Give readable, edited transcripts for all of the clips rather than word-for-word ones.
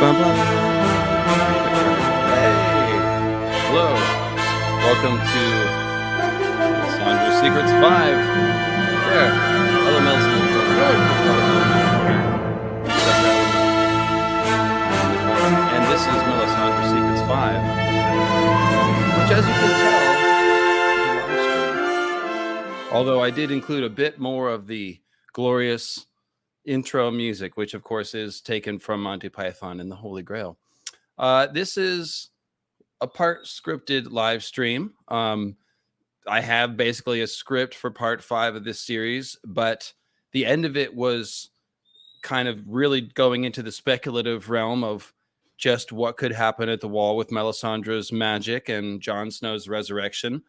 Bum, bum. Hey, hello. Welcome to Melisandre's Secrets 5. There. Hello, Melisandre. And this is Melisandre's Secrets 5, which, as you can tell, is a live stream. Although I did include a bit more of the glorious intro music, which of course is taken from Monty Python and the Holy Grail. This is a part scripted live stream. I have basically a script for part 5 of this series, but the end of it was kind of really going into the speculative realm of just what could happen at the wall with Melisandre's magic and Jon Snow's resurrection.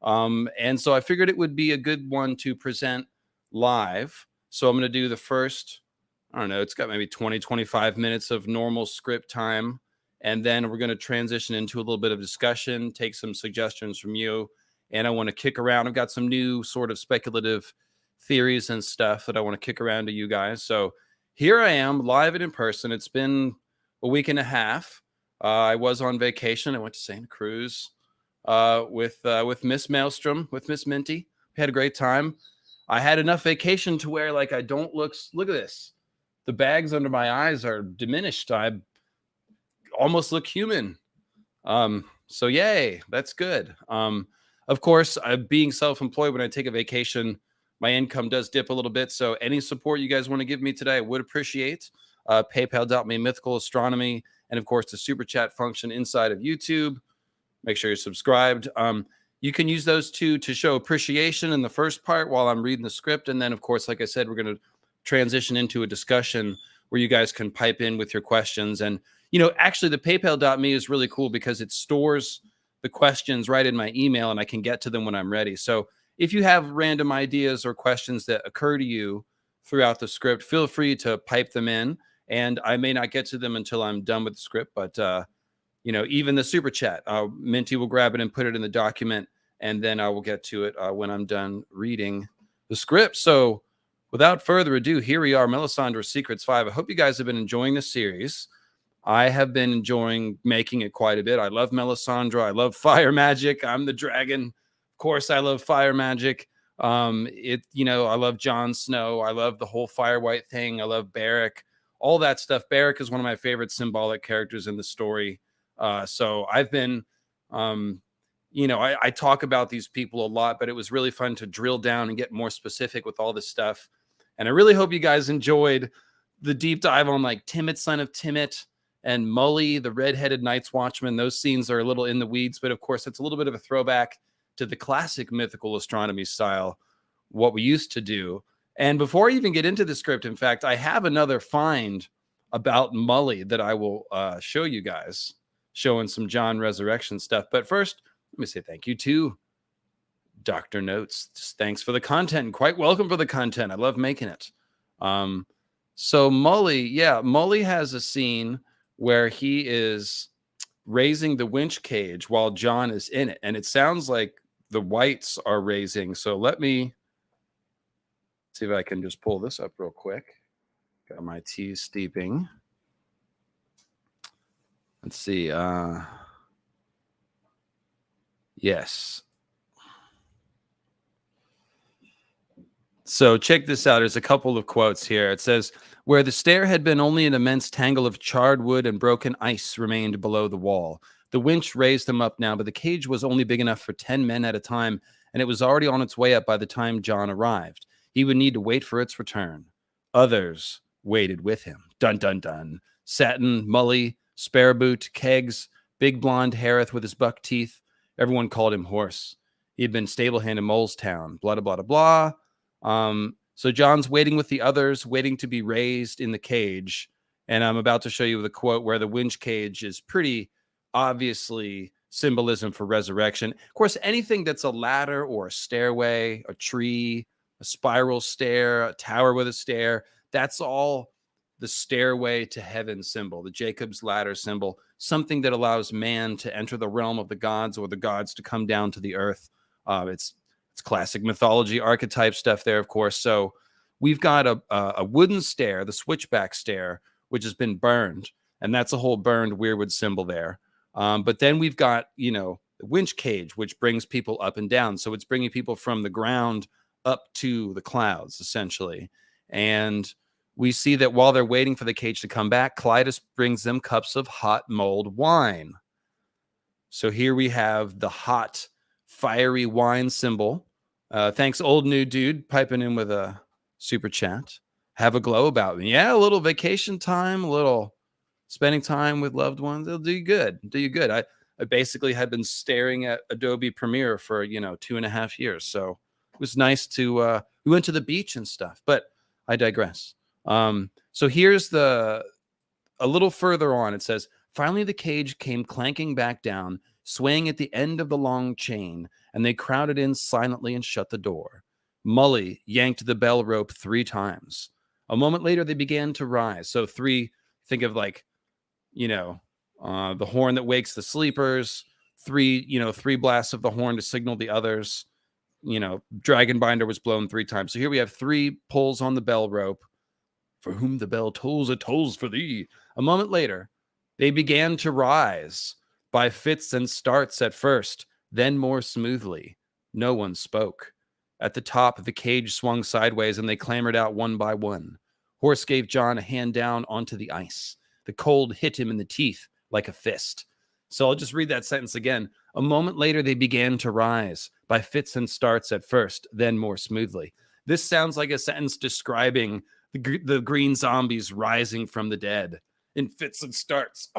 And so I figured it would be a good one to present live. So I'm going to do the first, I don't know, it's got maybe 20, 25 minutes of normal script time. And then we're going to transition into a little bit of discussion, take some suggestions from you. And I want to kick around. I've got some new sort of speculative theories and stuff that I want to kick around to you guys. So here I am live and in person. It's been a week and a half. I was on vacation. I went to Santa Cruz with Miss Maelstrom, with Miss Minty. We had a great time. I had enough vacation to where, like, I don't look at this. The bags under my eyes are diminished. I almost look human. So yay, that's good. Of course, being self-employed, when I take a vacation, my income does dip a little bit. So any support you guys want to give me today, I would appreciate. PayPal.me, Mythical Astronomy, and of course the super chat function inside of YouTube. Make sure you're subscribed. You can use those two to show appreciation in the first part while I'm reading the script. And then, of course, like I said, we're going to transition into a discussion where you guys can pipe in with your questions. And, you know, actually the PayPal.me is really cool because it stores the questions right in my email and I can get to them when I'm ready. So if you have random ideas or questions that occur to you throughout the script, feel free to pipe them in. And I may not get to them until I'm done with the script, but you know, even the super chat, Minty will grab it and put it in the document, and then I will get to it when I'm done reading the script. So without further ado, here we are, Melisandre's Secrets 5. I hope you guys have been enjoying this series. I have been enjoying making it quite a bit. I love Melisandre. I love fire magic. I'm the dragon. Of course, I love fire magic. You know, I love Jon Snow. I love the whole fire white thing. I love Beric, all that stuff. Beric is one of my favorite symbolic characters in the story. So I've been, you know, I talk about these people a lot, but it was really fun to drill down and get more specific with all this stuff. And I really hope you guys enjoyed the deep dive on like Timit, son of Timit, and Mully, the red-headed Night's Watchman. Those scenes are a little in the weeds, but of course it's a little bit of a throwback to the classic mythical astronomy style, what we used to do. And before I even get into the script, in fact, I have another find about Mully that I will show you guys, showing some Jon Resurrection stuff. But first, let me say thank you to Dr. Notes. Just thanks for the content and quite welcome for the content. I love making it. So Mully, yeah, Mully has a scene where he is raising the winch cage while Jon is in it. And it sounds like the whites are raising. So let me see if I can just pull this up real quick. Got my tea steeping. Let's see. Yes. So check this out. There's a couple of quotes here. It says, where the stair had been only an immense tangle of charred wood and broken ice remained below the wall. The winch raised them up now, but the cage was only big enough for 10 men at a time, and it was already on its way up by the time Jon arrived. He would need to wait for its return. Others waited with him. Dun, dun, dun. Satin, Mully, Sparrowboot, Kegs, big blonde Hareth with his buck teeth. Everyone called him Horse. He had been stable hand in Molestown. Blah, blah, blah, blah. So Jon's waiting with the others, waiting to be raised in the cage. And I'm about to show you the quote where the winch cage is pretty obviously symbolism for resurrection. Of course, anything that's a ladder or a stairway, a tree, a spiral stair, a tower with a stair, that's all the stairway to heaven symbol, the Jacob's ladder symbol, something that allows man to enter the realm of the gods or the gods to come down to the earth. It's classic mythology archetype stuff there, of course. So we've got a wooden stair, the switchback stair, which has been burned. And that's a whole burned weirwood symbol there. But then we've got, the winch cage, which brings people up and down. So it's bringing people from the ground up to the clouds, essentially. And we see that while they're waiting for the cage to come back, Clytus brings them cups of hot mulled wine. So here we have the hot, fiery wine symbol. Thanks, old new dude, piping in with a super chat. Have a glow about me. Yeah, a little vacation time, a little spending time with loved ones. It'll do you good. I basically had been staring at Adobe Premiere for 2.5 years. So it was nice to we went to the beach and stuff, but I digress. So here's a little further on. It says, finally the cage came clanking back down, swaying at the end of the long chain, and they crowded in silently and shut the door. Mully yanked the bell rope 3 times. A moment later, they began to rise. So 3, think of like, the horn that wakes the sleepers, 3 blasts of the horn to signal the others. Dragonbinder was blown 3 times. So here we have 3 pulls on the bell rope. For whom the bell tolls, it tolls for thee. A moment later, they began to rise by fits and starts at first, then more smoothly. No one spoke. At the top, the cage swung sideways, and they clambered out one by one. Horse gave Jon a hand down onto the ice. The cold hit him in the teeth like a fist. So I'll just read that sentence again. A moment later, they began to rise by fits and starts at first, then more smoothly. This sounds like a sentence describing the green zombies rising from the dead in fits and starts,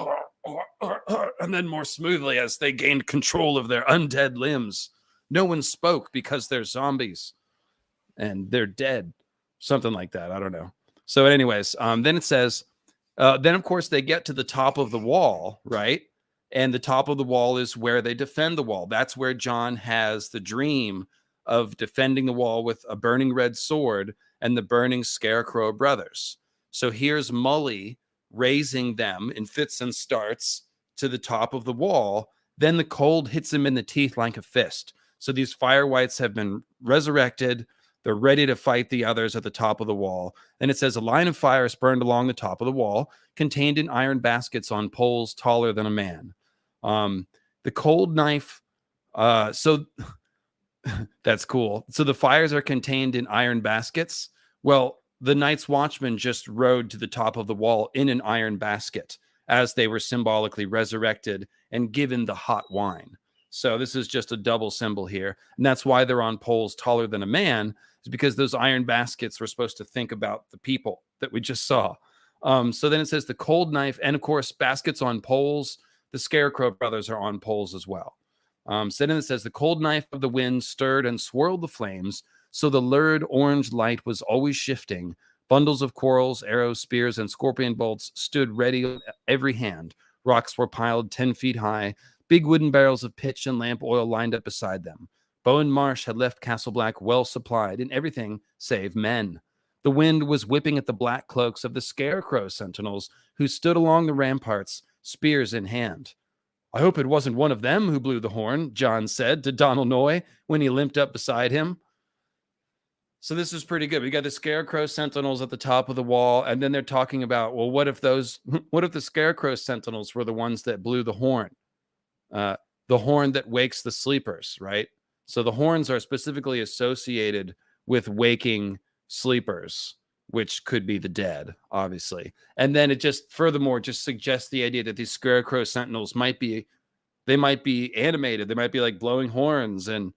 and then more smoothly as they gained control of their undead limbs. No one spoke because they're zombies and they're dead. Something like that. I don't know. So anyways, then it says, then of course they get to the top of the wall, right? And the top of the wall is where they defend the wall. That's where Jon has the dream of defending the wall with a burning red sword and the burning Scarecrow brothers. So here's Mully raising them in fits and starts to the top of the wall. Then the cold hits him in the teeth like a fist. So these fire wights have been resurrected. They're ready to fight the others at the top of the wall. And it says a line of fire is burned along the top of the wall, contained in iron baskets on poles taller than a man. The cold knife. So that's cool. So the fires are contained in iron baskets. Well, the Night's Watchmen just rode to the top of the wall in an iron basket as they were symbolically resurrected and given the hot wine. So this is just a double symbol here. And that's why they're on poles taller than a man, is because those iron baskets were supposed to think about the people that we just saw. So then it says the cold knife, and of course, baskets on poles. The Scarecrow brothers are on poles as well. So then it says the cold knife of the wind stirred and swirled the flames, so the lurid orange light was always shifting. Bundles of quarrels, arrows, spears, and scorpion bolts stood ready on every hand. Rocks were piled 10 feet high. Big wooden barrels of pitch and lamp oil lined up beside them. Bowen Marsh had left Castle Black well supplied in everything save men. The wind was whipping at the black cloaks of the Scarecrow sentinels who stood along the ramparts, spears in hand. I hope it wasn't one of them who blew the horn, Jon said to Donal Noye when he limped up beside him. So this is pretty good. We got the Scarecrow sentinels at the top of the wall, and then they're talking about, well, what if the Scarecrow sentinels were the ones that blew the horn? The horn that wakes the sleepers, right? So the horns are specifically associated with waking sleepers, which could be the dead, obviously. And then it just furthermore just suggests the idea that these Scarecrow sentinels might be animated. They might be like blowing horns and,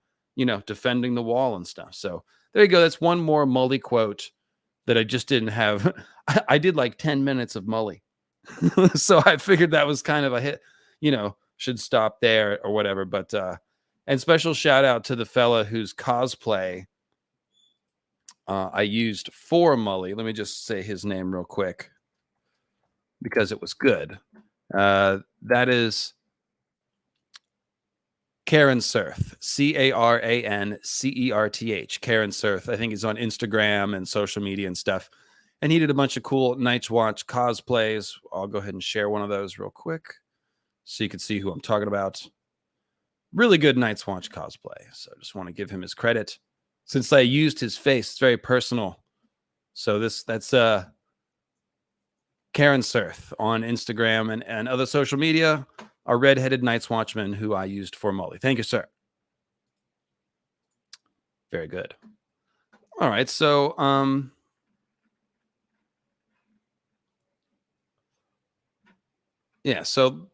defending the wall and stuff. So there you go. That's one more Mully quote that I just didn't have. I did like 10 minutes of Mully. So I figured that was kind of a hit, should stop there or whatever. But, and special shout out to the fella whose cosplay I used for Mully. Let me just say his name real quick because it was good. That is Karen Surth, Carancerth. Karen Surth. I think he's on Instagram and social media and stuff. And he did a bunch of cool Night's Watch cosplays. I'll go ahead and share one of those real quick so you can see who I'm talking about. Really good Night's Watch cosplay. So I just want to give him his credit. Since I used his face, it's very personal. So that's Karen Surth on Instagram and other social media, our redheaded Night's Watchman who I used for Mully. Thank you, sir. Very good. All right, so yeah, so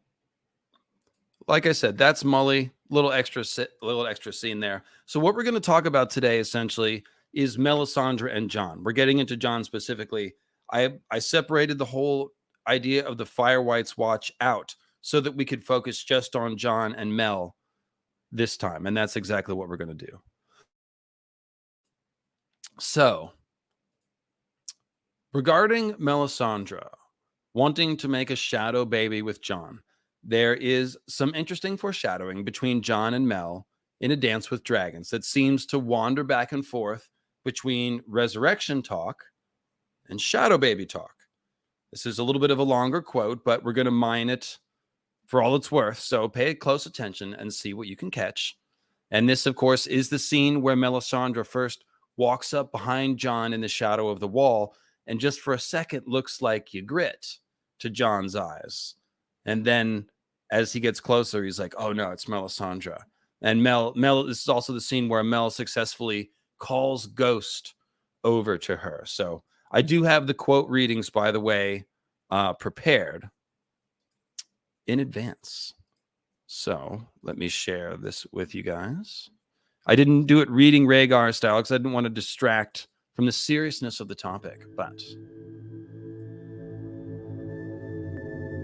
like I said, that's Mully. Little extra scene there. So what we're going to talk about today essentially is Melisandre and Jon. We're getting into Jon specifically. I separated the whole idea of the Firewhite's Watch out so that we could focus just on Jon and Mel this time, and that's exactly what we're going to do. So, regarding Melisandre wanting to make a shadow baby with Jon, there is some interesting foreshadowing between Jon and Mel in A Dance with Dragons that seems to wander back and forth between resurrection talk and shadow baby talk. This is a little bit of a longer quote, but we're going to mine it for all it's worth. So pay close attention and see what you can catch. And this, of course, is the scene where Melisandre first walks up behind Jon in the shadow of the wall and just for a second looks like Ygritte to Jon's eyes. And then as he gets closer, he's like, oh no, it's Melisandre. And Mel, this is also the scene where Mel successfully calls Ghost over to her. So I do have the quote readings, by the way, prepared in advance. So let me share this with you guys. I didn't do it reading Rhaegar style because I didn't want to distract from the seriousness of the topic, but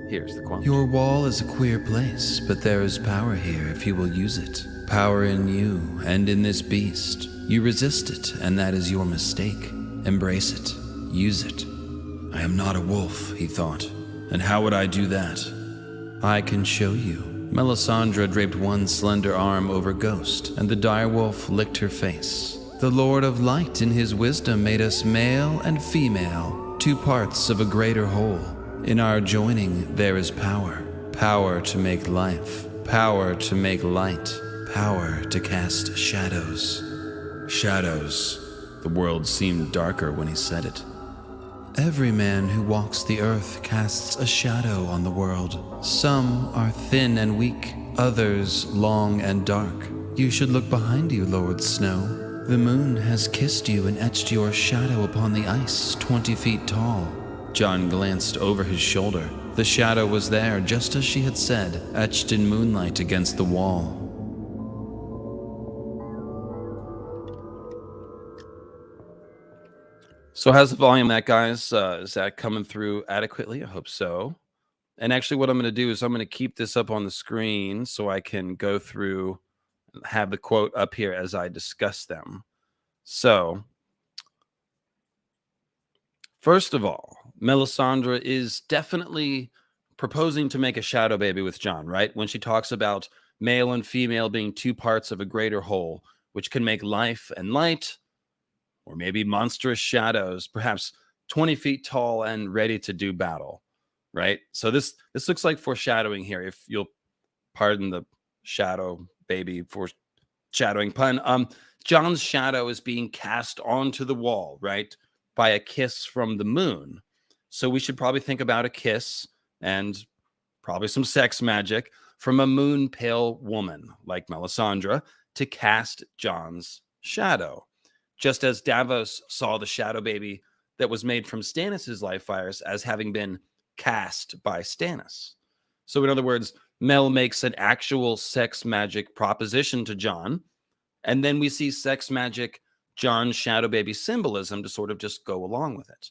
here's the quote. Your wall is a queer place, but there is power here if you will use it. Power in you and in this beast. You resist it, and that is your mistake. Embrace it. Use it. I am not a wolf, he thought. And how would I do that? I can show you. Melisandre draped one slender arm over Ghost, and the direwolf licked her face. The Lord of Light in his wisdom made us male and female, two parts of a greater whole. In our joining there is power. Power to make life. Power to make light. Power to cast shadows. Shadows. The world seemed darker when he said it. Every man who walks the earth casts a shadow on the world. Some are thin and weak, others long and dark. You should look behind you, Lord Snow. The moon has kissed you and etched your shadow upon the ice, 20 feet tall. Jon glanced over his shoulder. The shadow was there, just as she had said, etched in moonlight against the wall. So how's the volume that, guys? Is that coming through adequately? I hope so. And actually what I'm going to do is I'm going to keep this up on the screen so I can go through, have the quote up here as I discuss them. So, first of all, Melisandre is definitely proposing to make a shadow baby with Jon, right? When she talks about male and female being two parts of a greater whole, which can make life and light, or maybe monstrous shadows, perhaps 20 feet tall and ready to do battle, right? So this looks like foreshadowing here, if you'll pardon the shadow baby foreshadowing pun. Jon's shadow is being cast onto the wall, right, by a kiss from the moon. So we should probably think about a kiss and probably some sex magic from a moon pale woman like Melisandre to cast Jon's shadow. Just as Davos saw the shadow baby that was made from Stannis' life fires as having been cast by Stannis. So in other words, Mel makes an actual sex magic proposition to Jon, and then we see sex magic Jon's shadow baby symbolism to sort of just go along with it.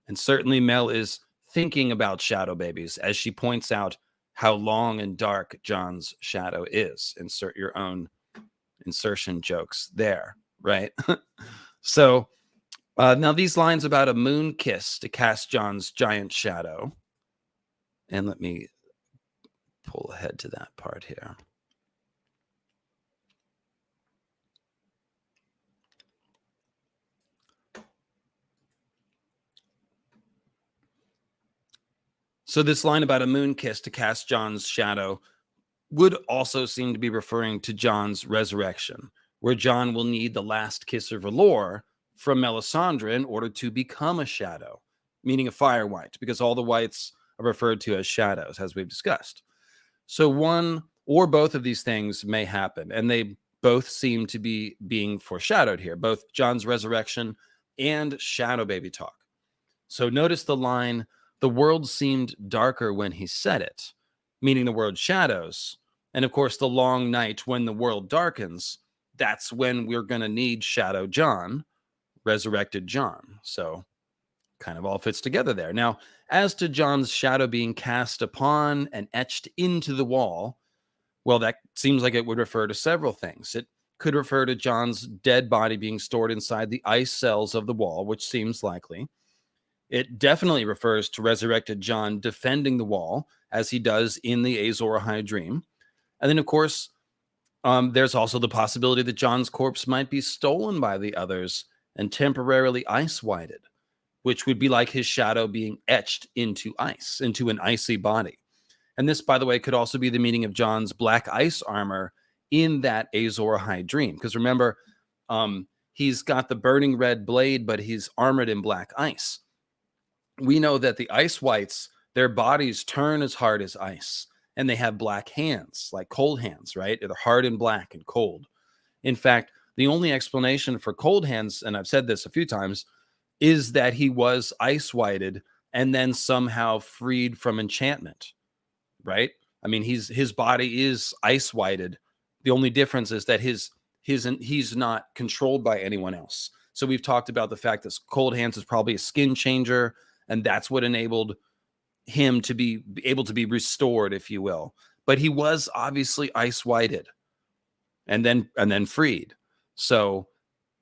And certainly Mel is thinking about shadow babies as she points out how long and dark Jon's shadow is. Insert your own insertion jokes there, right? So now these lines about a moon kiss to cast Jon's giant shadow. And let me pull ahead to that part here. So this line about a moon kiss to cast Jon's shadow would also seem to be referring to Jon's resurrection, where Jon will need the last kiss of Valor from Melisandre in order to become a shadow, meaning a fire wight, because all the wights are referred to as shadows, as we've discussed. So one or both of these things may happen, and they both seem to be being foreshadowed here, both Jon's resurrection and shadow baby talk. So notice the line, the world seemed darker when he said it, meaning the word shadows. And of course, the long night when the world darkens, that's when we're going to need Shadow Jon, resurrected Jon. So kind of all fits together there. Now, as to Jon's shadow being cast upon and etched into the wall, well, that seems like it would refer to several things. It could refer to Jon's dead body being stored inside the ice cells of the wall, which seems likely. It definitely refers to resurrected Jon defending the wall, as he does in the Azor Ahai dream. And then, of course, there's also the possibility that Jon's corpse might be stolen by the others and temporarily ice-whited, which would be like his shadow being etched into ice, into an icy body. And this, by the way, could also be the meaning of Jon's black ice armor in that Azor Ahai dream. Because remember, he's got the burning red blade, but he's armored in black ice. We know that the ice wights, their bodies turn as hard as ice, and they have black hands, like cold hands, right? They're hard and black and cold. In fact, the only explanation for cold hands, and I've said this a few times, is that he was ice whited and then somehow freed from enchantment, right? I mean, his body is ice whited. The only difference is that he's not controlled by anyone else. So we've talked about the fact that cold hands is probably a skin changer, and that's what enabled him to be able to be restored, if you will. But he was obviously ice whited and then freed. So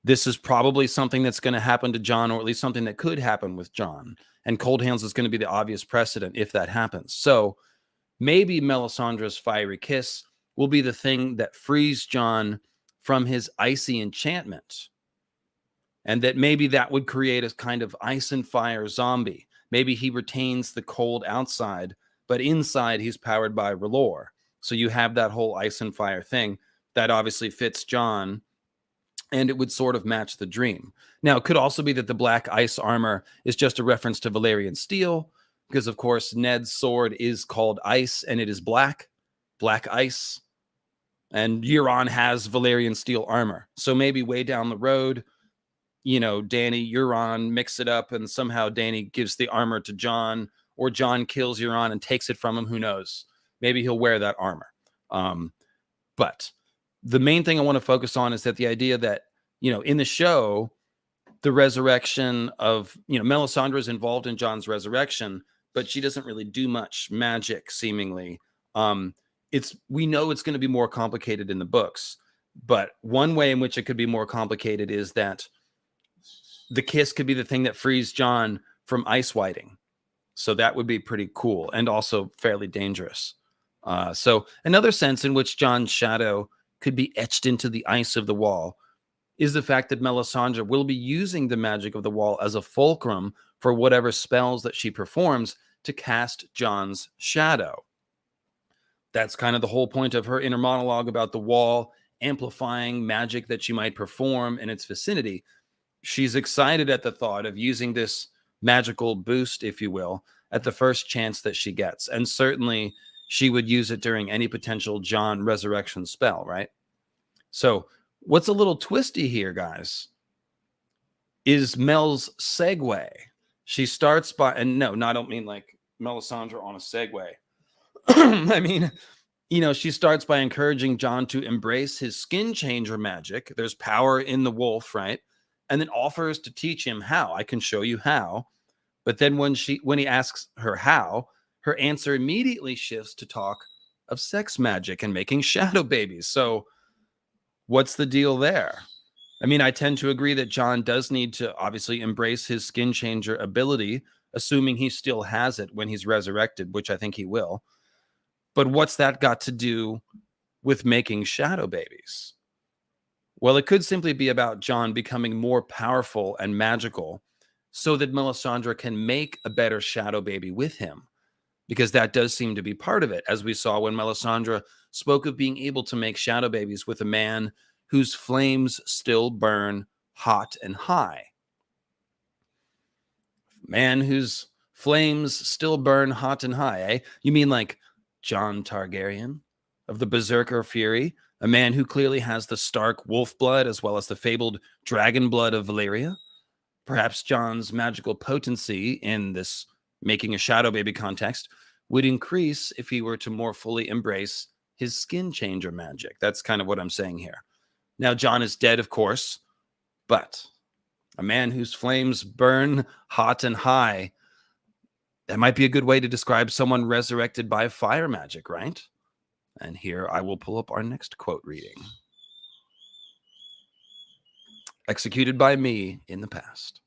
this is probably something that's going to happen to Jon, or at least something that could happen with Jon. And cold hands is going to be the obvious precedent if that happens. So maybe Melisandre's fiery kiss will be the thing that frees Jon from his icy enchantment. And that maybe that would create a kind of ice and fire zombie. Maybe he retains the cold outside, but inside he's powered by R'hllor. So you have that whole ice and fire thing that obviously fits Jon, and it would sort of match the dream. Now, it could also be that the black ice armor is just a reference to Valyrian steel, because, of course, Ned's sword is called ice, and it is black ice. And Euron has Valyrian steel armor. So maybe way down the road, you know, Dany, Euron mix it up, and somehow Dany gives the armor to Jon, or Jon kills Euron and takes it from him. Who knows? Maybe he'll wear that armor. But the main thing I want to focus on is that the idea that, you know, in the show, the resurrection of, you know, Melisandre is involved in Jon's resurrection, but she doesn't really do much magic, seemingly. We know it's going to be more complicated in the books, but one way in which it could be more complicated is that the kiss could be the thing that frees Jon from ice whiting. So that would be pretty cool and also fairly dangerous. So another sense in which Jon's shadow could be etched into the ice of the wall is the fact that Melisandre will be using the magic of the wall as a fulcrum for whatever spells that she performs to cast Jon's shadow. That's kind of the whole point of her inner monologue about the wall amplifying magic that she might perform in its vicinity. She's excited at the thought of using this magical boost, if you will, at the first chance that she gets. And certainly she would use it during any potential Jon resurrection spell, right? So what's a little twisty here, guys, is Mel's segue. She starts by, and no, I don't mean like Melisandre on a segue. I mean, you know, she starts by encouraging Jon to embrace his skin changer magic. There's power in the wolf, right? And then offers to teach him how. I can show you how. But then when he asks her how, her answer immediately shifts to talk of sex magic and making shadow babies. So what's the deal there? I mean, I tend to agree that Jon does need to obviously embrace his skin changer ability, assuming he still has it when he's resurrected, which I think he will. But what's that got to do with making shadow babies? Well, it could simply be about Jon becoming more powerful and magical so that Melisandre can make a better shadow baby with him, because that does seem to be part of it, as we saw when Melisandre spoke of being able to make shadow babies with a man whose flames still burn hot and high. Man whose flames still burn hot and high, eh? You mean like Jon Targaryen of the Berserker Fury, a man who clearly has the Stark wolf blood as well as the fabled dragon blood of Valyria? Perhaps Jon's magical potency in this making a shadow baby context would increase if he were to more fully embrace his skin changer magic. That's kind of what I'm saying here. Now, Jon is dead, of course, but a man whose flames burn hot and high, that might be a good way to describe someone resurrected by fire magic, right? And here I will pull up our next quote reading. Executed by me in the past.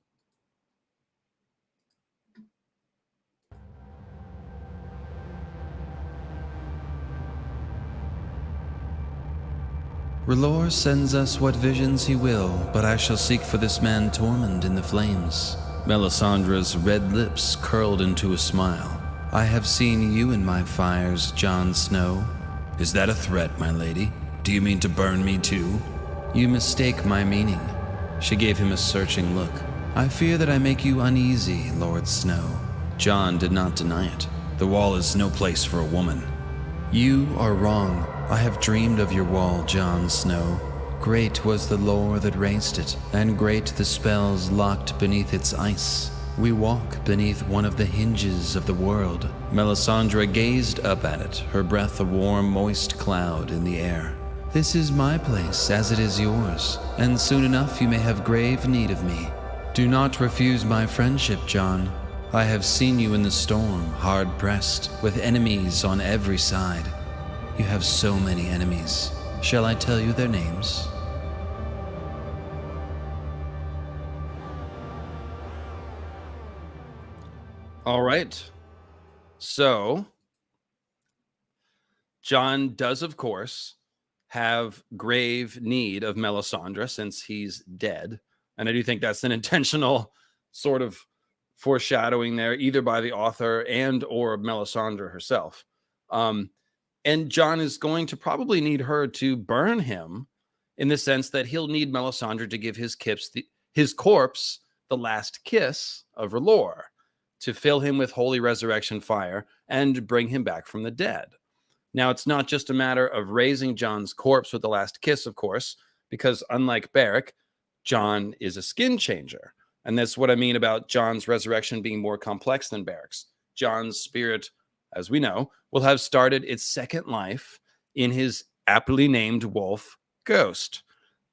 R'hllor sends us what visions he will, but I shall seek for this man Tormund in the flames. Melisandre's red lips curled into a smile. I have seen you in my fires, Jon Snow. Is that a threat, my lady? Do you mean to burn me too? You mistake my meaning. She gave him a searching look. I fear that I make you uneasy, Lord Snow. Jon did not deny it. The wall is no place for a woman. You are wrong. I have dreamed of your wall, Jon Snow. Great was the lore that raised it, and great the spells locked beneath its ice. We walk beneath one of the hinges of the world. Melisandre gazed up at it, her breath a warm, moist cloud in the air. This is my place, as it is yours, and soon enough you may have grave need of me. Do not refuse my friendship, Jon. I have seen you in the storm, hard-pressed, with enemies on every side. You have so many enemies. Shall I tell you their names? All right. So, Jon does, of course, have grave need of Melisandre since he's dead. And I do think that's an intentional sort of foreshadowing there, either by the author and or Melisandre herself. And Jon is going to probably need her to burn him in the sense that he'll need Melisandre to give his corpse the last kiss of R'hllor to fill him with holy resurrection fire and bring him back from the dead. Now, it's not just a matter of raising Jon's corpse with the last kiss, of course, because unlike Beric, Jon is a skin changer. And that's what I mean about Jon's resurrection being more complex than Beric's. Jon's spirit, as we know, will have started its second life in his aptly named wolf, Ghost,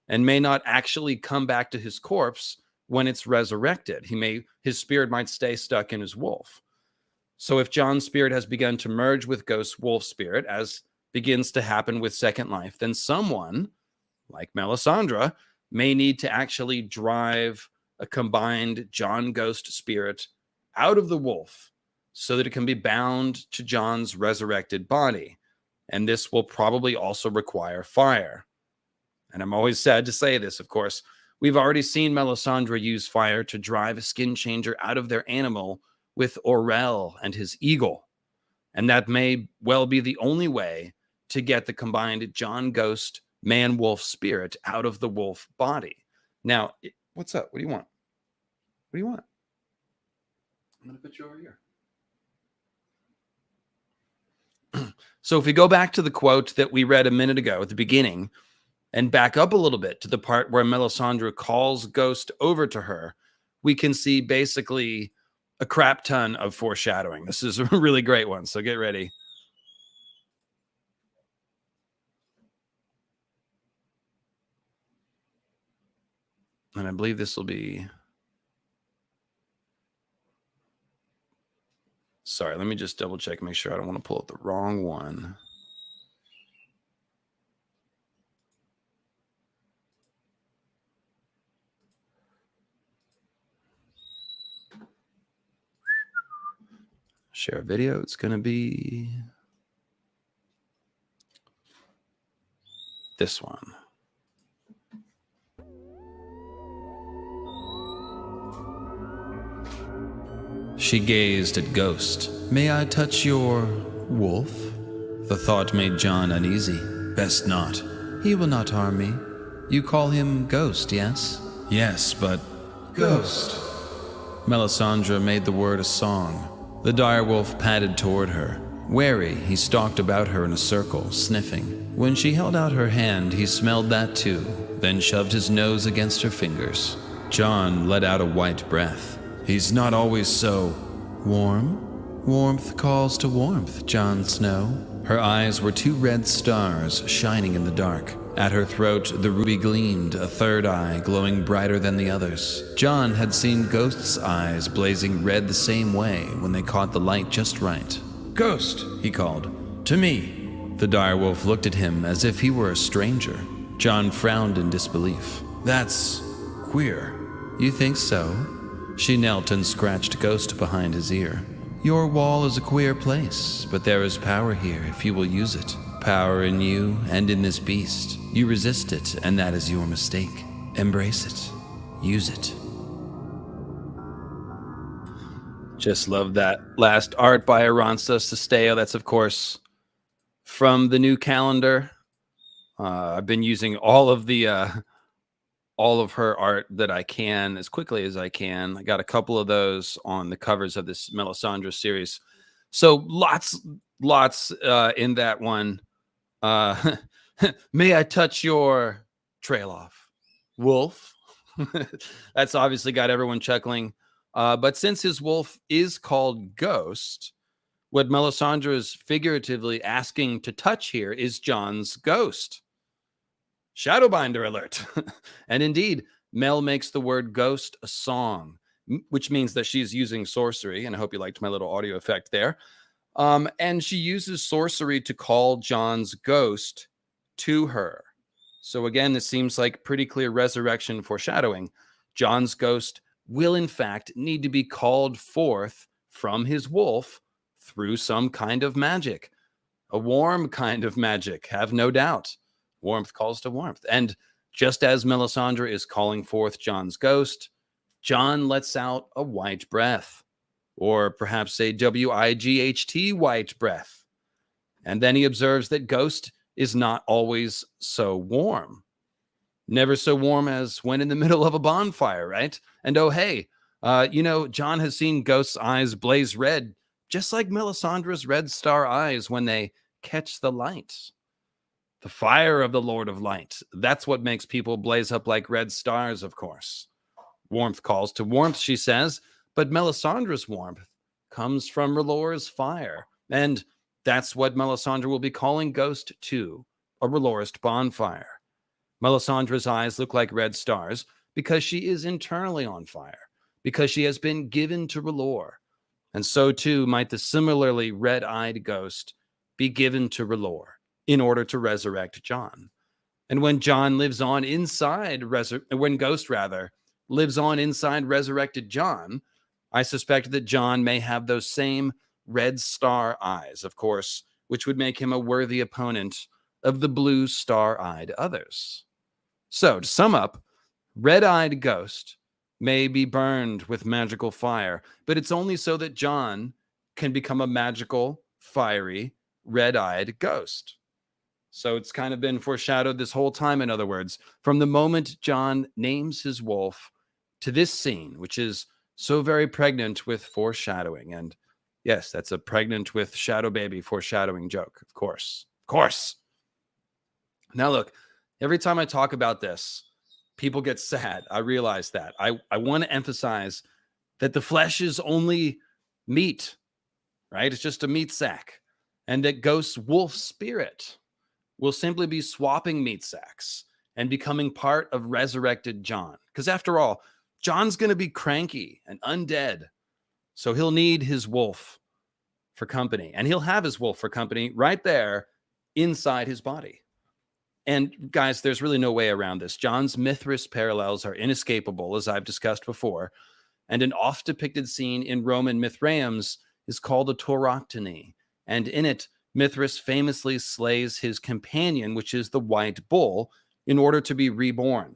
and may not actually come back to his corpse when it's resurrected. His spirit might stay stuck in his wolf. So if Jon's spirit has begun to merge with Ghost's wolf spirit, as begins to happen with Second Life, then someone, like Melisandre, may need to actually drive a combined Jon Ghost spirit out of the wolf so that it can be bound to Jon's resurrected body. And this will probably also require fire. And I'm always sad to say this, of course. We've already seen Melisandre use fire to drive a skin changer out of their animal with Orell and his eagle. And that may well be the only way to get the combined Jon Ghost man-wolf spirit out of the wolf body. Now, what's up? What do you want? What do you want? I'm going to put you over here. So if we go back to the quote that we read a minute ago at the beginning and back up a little bit to the part where Melisandre calls Ghost over to her, we can see basically a crap ton of foreshadowing. This is a really great one, so get ready. And I believe this will be... Sorry, let me just double check, make sure I don't want to pull up the wrong one. Share a video. It's going to be this one. She gazed at Ghost. May I touch your wolf? The thought made Jon uneasy. Best not. He will not harm me. You call him Ghost, yes? Yes, but... Ghost. Melisandre made the word a song. The direwolf padded toward her. Wary, he stalked about her in a circle, sniffing. When she held out her hand, he smelled that too, then shoved his nose against her fingers. Jon let out a white breath. He's not always so warm. Warmth calls to warmth, Jon Snow. Her eyes were two red stars shining in the dark. At her throat, the ruby gleamed, a third eye glowing brighter than the others. Jon had seen Ghost's eyes blazing red the same way when they caught the light just right. "Ghost," he called. "To me." The direwolf looked at him as if he were a stranger. Jon frowned in disbelief. "That's queer." "You think so?" She knelt and scratched Ghost behind his ear. "Your wall is a queer place, but there is power here if you will use it. Power in you and in this beast. You resist it, and that is your mistake. Embrace it. Use it." Just love that last art by Arantza Sestayo. That's, of course, from the new calendar. I've been using all of her art that I can as quickly as I can. I got a couple of those on the covers of this Melisandre series. So lots in that one. May I touch your trail off, wolf? That's obviously got everyone chuckling. But since his wolf is called Ghost, what Melisandre is figuratively asking to touch here is Jon's ghost. Shadowbinder alert. And indeed, Mel makes the word ghost a song, which means that she's using sorcery. And I hope you liked my little audio effect there. And she uses sorcery to call Jon's ghost to her. So again, this seems like pretty clear resurrection foreshadowing. Jon's ghost will in fact need to be called forth from his wolf through some kind of magic. A warm kind of magic, have no doubt. Warmth calls to warmth. And just as Melisandre is calling forth Jon's ghost, Jon lets out a white breath, or perhaps a WIGHT white breath. And then he observes that Ghost is not always so warm. Never so warm as when in the middle of a bonfire, right? And oh, hey, Jon has seen Ghost's eyes blaze red, just like Melisandre's red star eyes when they catch the light. The fire of the Lord of Light. That's what makes people blaze up like red stars, of course. Warmth calls to warmth, she says, but Melisandre's warmth comes from R'hllor's fire. And that's what Melisandre will be calling Ghost to, a R'hllorist bonfire. Melisandre's eyes look like red stars because she is internally on fire, because she has been given to R'hllor. And so too might the similarly red-eyed Ghost be given to R'hllor in order to resurrect Jon. And when Jon lives on inside, when Ghost lives on inside resurrected Jon, I suspect that Jon may have those same red star eyes, of course, which would make him a worthy opponent of the blue star-eyed others. So, to sum up, red-eyed Ghost may be burned with magical fire, but it's only so that Jon can become a magical, fiery, red-eyed Ghost. So it's kind of been foreshadowed this whole time, in other words, from the moment Jon names his wolf to this scene, which is so very pregnant with foreshadowing. And yes, that's a pregnant with shadow baby foreshadowing joke, of course. Of course. Now, look, every time I talk about this, people get sad. I realize that. I want to emphasize that the flesh is only meat, right? It's just a meat sack. And that Ghost's wolf spirit will simply be swapping meat sacks and becoming part of resurrected Jon. Because after all, Jon's going to be cranky and undead. So he'll need his wolf for company. And he'll have his wolf for company right there inside his body. And guys, there's really no way around this. Jon's Mithras parallels are inescapable, as I've discussed before. And an oft-depicted scene in Roman Mithraeums is called a tauroctony. And in it, Mithras famously slays his companion, which is the white bull, in order to be reborn.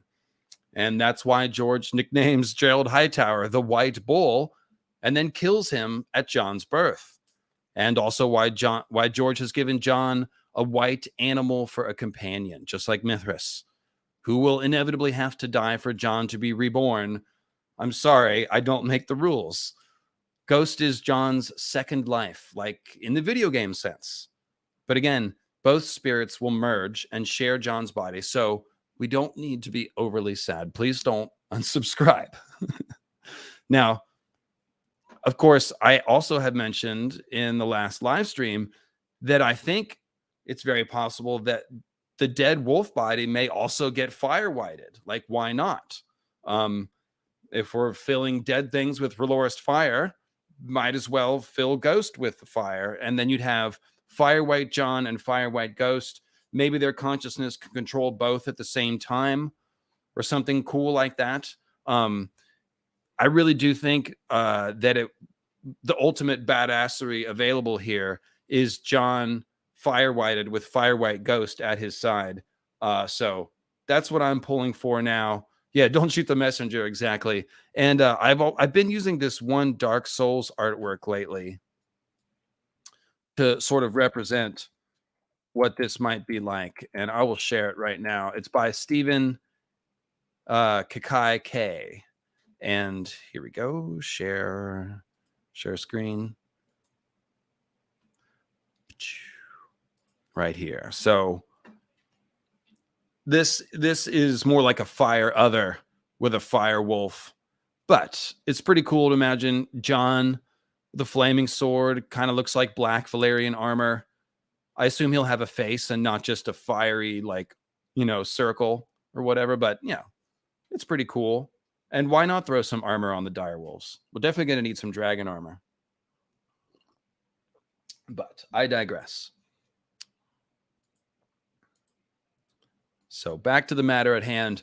And that's why George nicknames Gerald Hightower the White Bull and then kills him at Jon's birth. And also why George has given Jon a white animal for a companion, just like Mithras, who will inevitably have to die for Jon to be reborn I'm sorry, I don't make the rules. Ghost is Jon's second life, like in the video game sense. But again, both spirits will merge and share Jon's body, so we don't need to be overly sad. Please don't unsubscribe. Now, of course, I also had mentioned in the last live stream that I think it's very possible that the dead wolf body may also get fire whited. Like, why not? If we're filling dead things with R'hllorist fire, might as well fill Ghost with fire, and then you'd have fire white Jon and fire white Ghost. Maybe their consciousness can control both at the same time, or something cool like that. I really do think that the ultimate badassery available here is Jon fire whited with fire white Ghost at his side. So that's what I'm pulling for now. Yeah, don't shoot the messenger, exactly. And I've been using this one Dark Souls artwork lately to sort of represent what this might be like, and I will share it right now. It's by Stephen Kakai K. And here we go. Share screen. Right here. So this is more like a fire other with a fire wolf, but it's pretty cool to imagine Jon, the flaming sword, kind of looks like black Valyrian armor. I assume he'll have a face and not just a fiery, like, circle or whatever, but yeah, it's pretty cool. And why not throw some armor on the direwolves? We're definitely going to need some dragon armor. But I digress. So back to the matter at hand.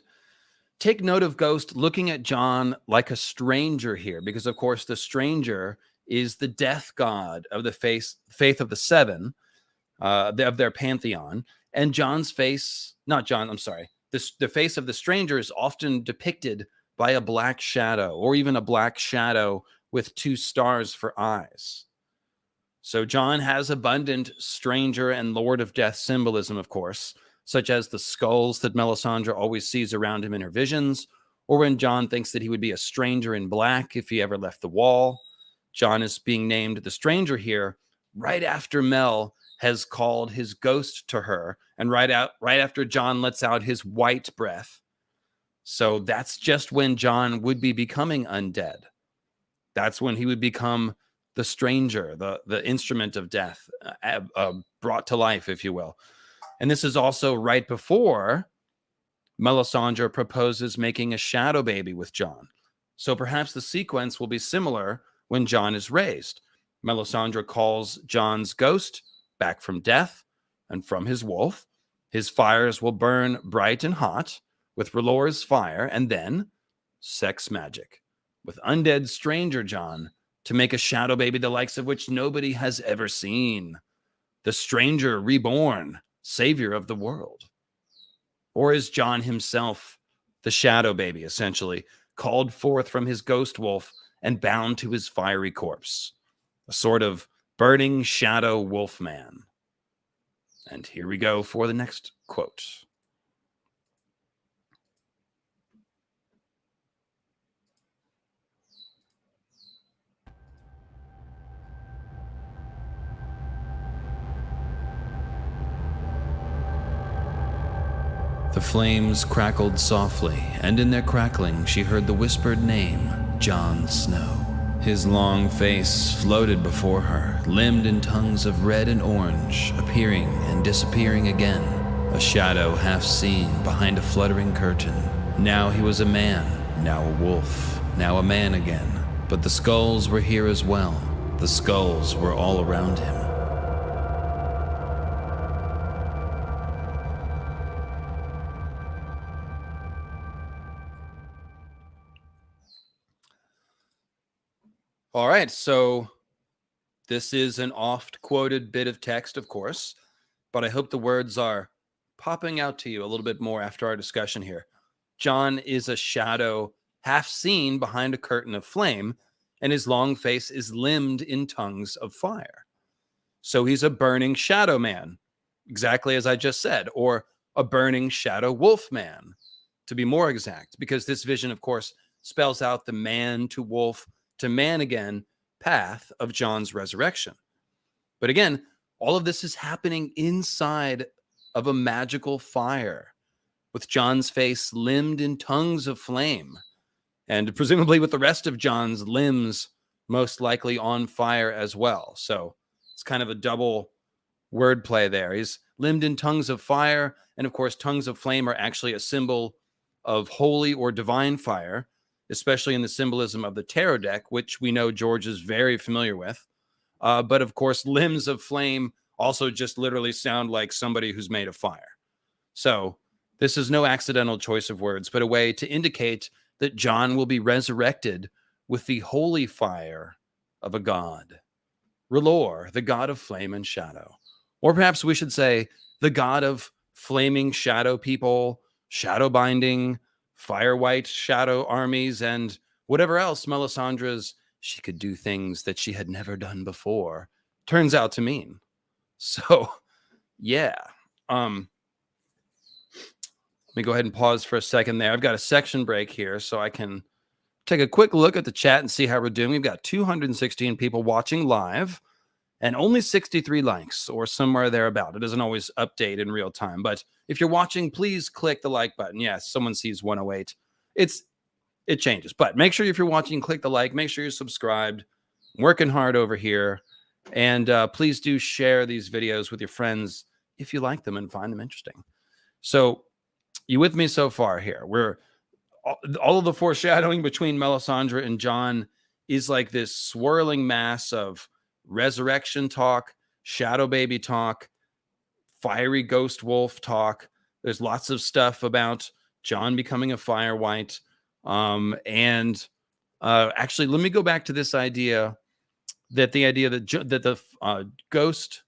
Take note of Ghost looking at Jon like a stranger here, because, of course, the stranger is the death god of the faith of the seven, of their pantheon. And Jon's face, not Jon, I'm sorry, the face of the stranger is often depicted by a black shadow, or even a black shadow with two stars for eyes. So Jon has abundant stranger and Lord of Death symbolism, of course, such as the skulls that Melisandre always sees around him in her visions, or when Jon thinks that he would be a stranger in black if he ever left the wall. Jon is being named the stranger here right after Mel has called his ghost to her, and right after Jon lets out his white breath. So that's just when Jon would be becoming undead. That's when he would become the stranger, the instrument of death, brought to life, if you will. And this is also right before Melisandre proposes making a shadow baby with Jon. So perhaps the sequence will be similar when Jon is raised. Melisandre calls Jon's ghost back from death and from his wolf. His fires will burn bright and hot with R'hllor's fire, and then sex magic with undead stranger Jon to make a shadow baby the likes of which nobody has ever seen. The stranger reborn, savior of the world. Or is Jon himself the shadow baby, essentially, called forth from his ghost wolf and bound to his fiery corpse? A sort of burning shadow wolf man. And here we go for the next quote. The flames crackled softly, and in their crackling she heard the whispered name, Jon Snow. His long face floated before her, limned in tongues of red and orange, appearing and disappearing again, a shadow half seen behind a fluttering curtain. Now he was a man, now a wolf, now a man again. But the skulls were here as well. The skulls were all around him. All right, so this is an oft-quoted bit of text, of course, but I hope the words are popping out to you a little bit more after our discussion here. Jon is a shadow half seen behind a curtain of flame, and his long face is limned in tongues of fire. So he's a burning shadow man, exactly as I just said, or a burning shadow wolf man, to be more exact, because this vision, of course, spells out the man to wolf to man again path of Jon's resurrection. But again, all of this is happening inside of a magical fire, with Jon's face limned in tongues of flame, and presumably with the rest of Jon's limbs most likely on fire as well. So it's kind of a double wordplay there. He's limbed in tongues of fire, and of course, tongues of flame are actually a symbol of holy or divine fire, especially in the symbolism of the tarot deck, which we know George is very familiar with. But of course, limbs of flame also just literally sound like somebody who's made of fire. So this is no accidental choice of words, but a way to indicate that Jon will be resurrected with the holy fire of a god. R'hllor, the god of flame and shadow. Or perhaps we should say the god of flaming shadow people, shadow binding, fire white shadow armies, and whatever else Melisandre's she could do things that she had never done before turns out to mean. So, yeah. Let me go ahead and pause for a second there. I've got a section break here so I can take a quick look at the chat and see how we're doing. We've got 216 people watching live and only 63 likes or somewhere thereabout. It doesn't always update in real time, but if you're watching, please click the like button. Yes, someone sees 108. It changes, but make sure if you're watching, click the like, make sure you're subscribed. I'm working hard over here. And please do share these videos with your friends if you like them and find them interesting. So you with me so far here? We're all of the foreshadowing between Melisandre and Jon is like this swirling mass of resurrection talk, shadow baby talk, fiery ghost wolf talk. There's lots of stuff about Jon becoming a fire white. Actually, let me go back to this idea that the ghost,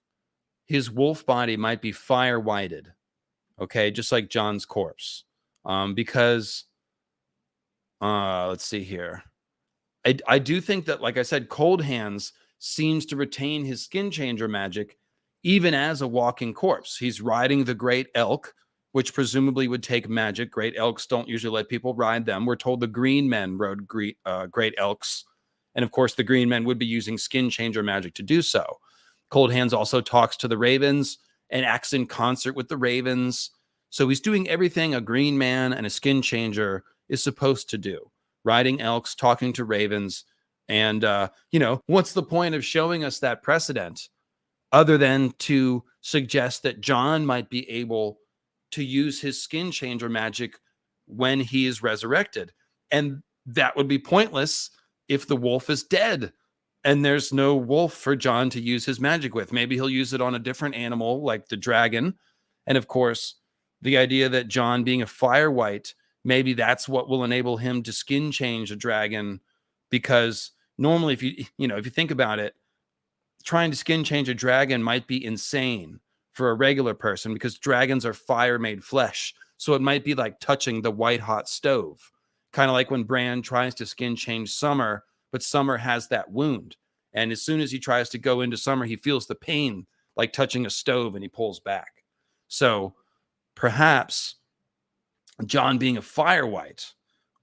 his wolf body might be fire whited. Okay, just like Jon's corpse. Because let's see here. I do think that, like I said, Cold Hands seems to retain his skin changer magic even as a walking corpse. He's riding the great elk, which presumably would take magic. Great elks don't usually let people ride them. We're told the green men rode great elks. And of course, the green men would be using skin changer magic to do so. Cold Hands also talks to the ravens and acts in concert with the ravens. So he's doing everything a green man and a skin changer is supposed to do. Riding elks, talking to ravens. And, what's the point of showing us that precedent other than to suggest that Jon might be able to use his skin changer magic when he is resurrected? And that would be pointless if the wolf is dead and there's no wolf for Jon to use his magic with. Maybe he'll use it on a different animal like the dragon. And of course, the idea that Jon being a fire white, maybe that's what will enable him to skin change a dragon, because normally if you think about it, trying to skin change a dragon might be insane for a regular person because dragons are fire made flesh. So it might be like touching the white hot stove. Kind of like when Bran tries to skin change Summer, but Summer has that wound. And as soon as he tries to go into Summer, he feels the pain like touching a stove and he pulls back. So perhaps Jon being a fire white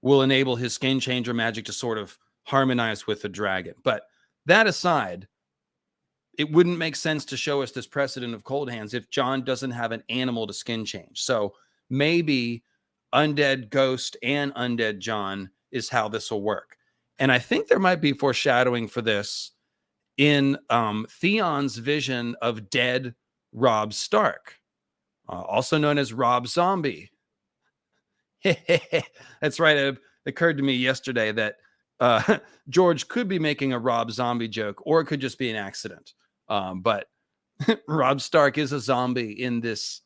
will enable his skin changer magic to sort of harmonize with the dragon. But that aside, it wouldn't make sense to show us this precedent of Cold Hands if Jon doesn't have an animal to skin change. So maybe undead ghost and undead Jon is how this will work. And I think there might be foreshadowing for this in Theon's vision of dead Robb Stark, also known as Rob Zombie. That's right. It occurred to me yesterday that George could be making a Rob Zombie joke, or it could just be an accident. But Robb Stark is a zombie in this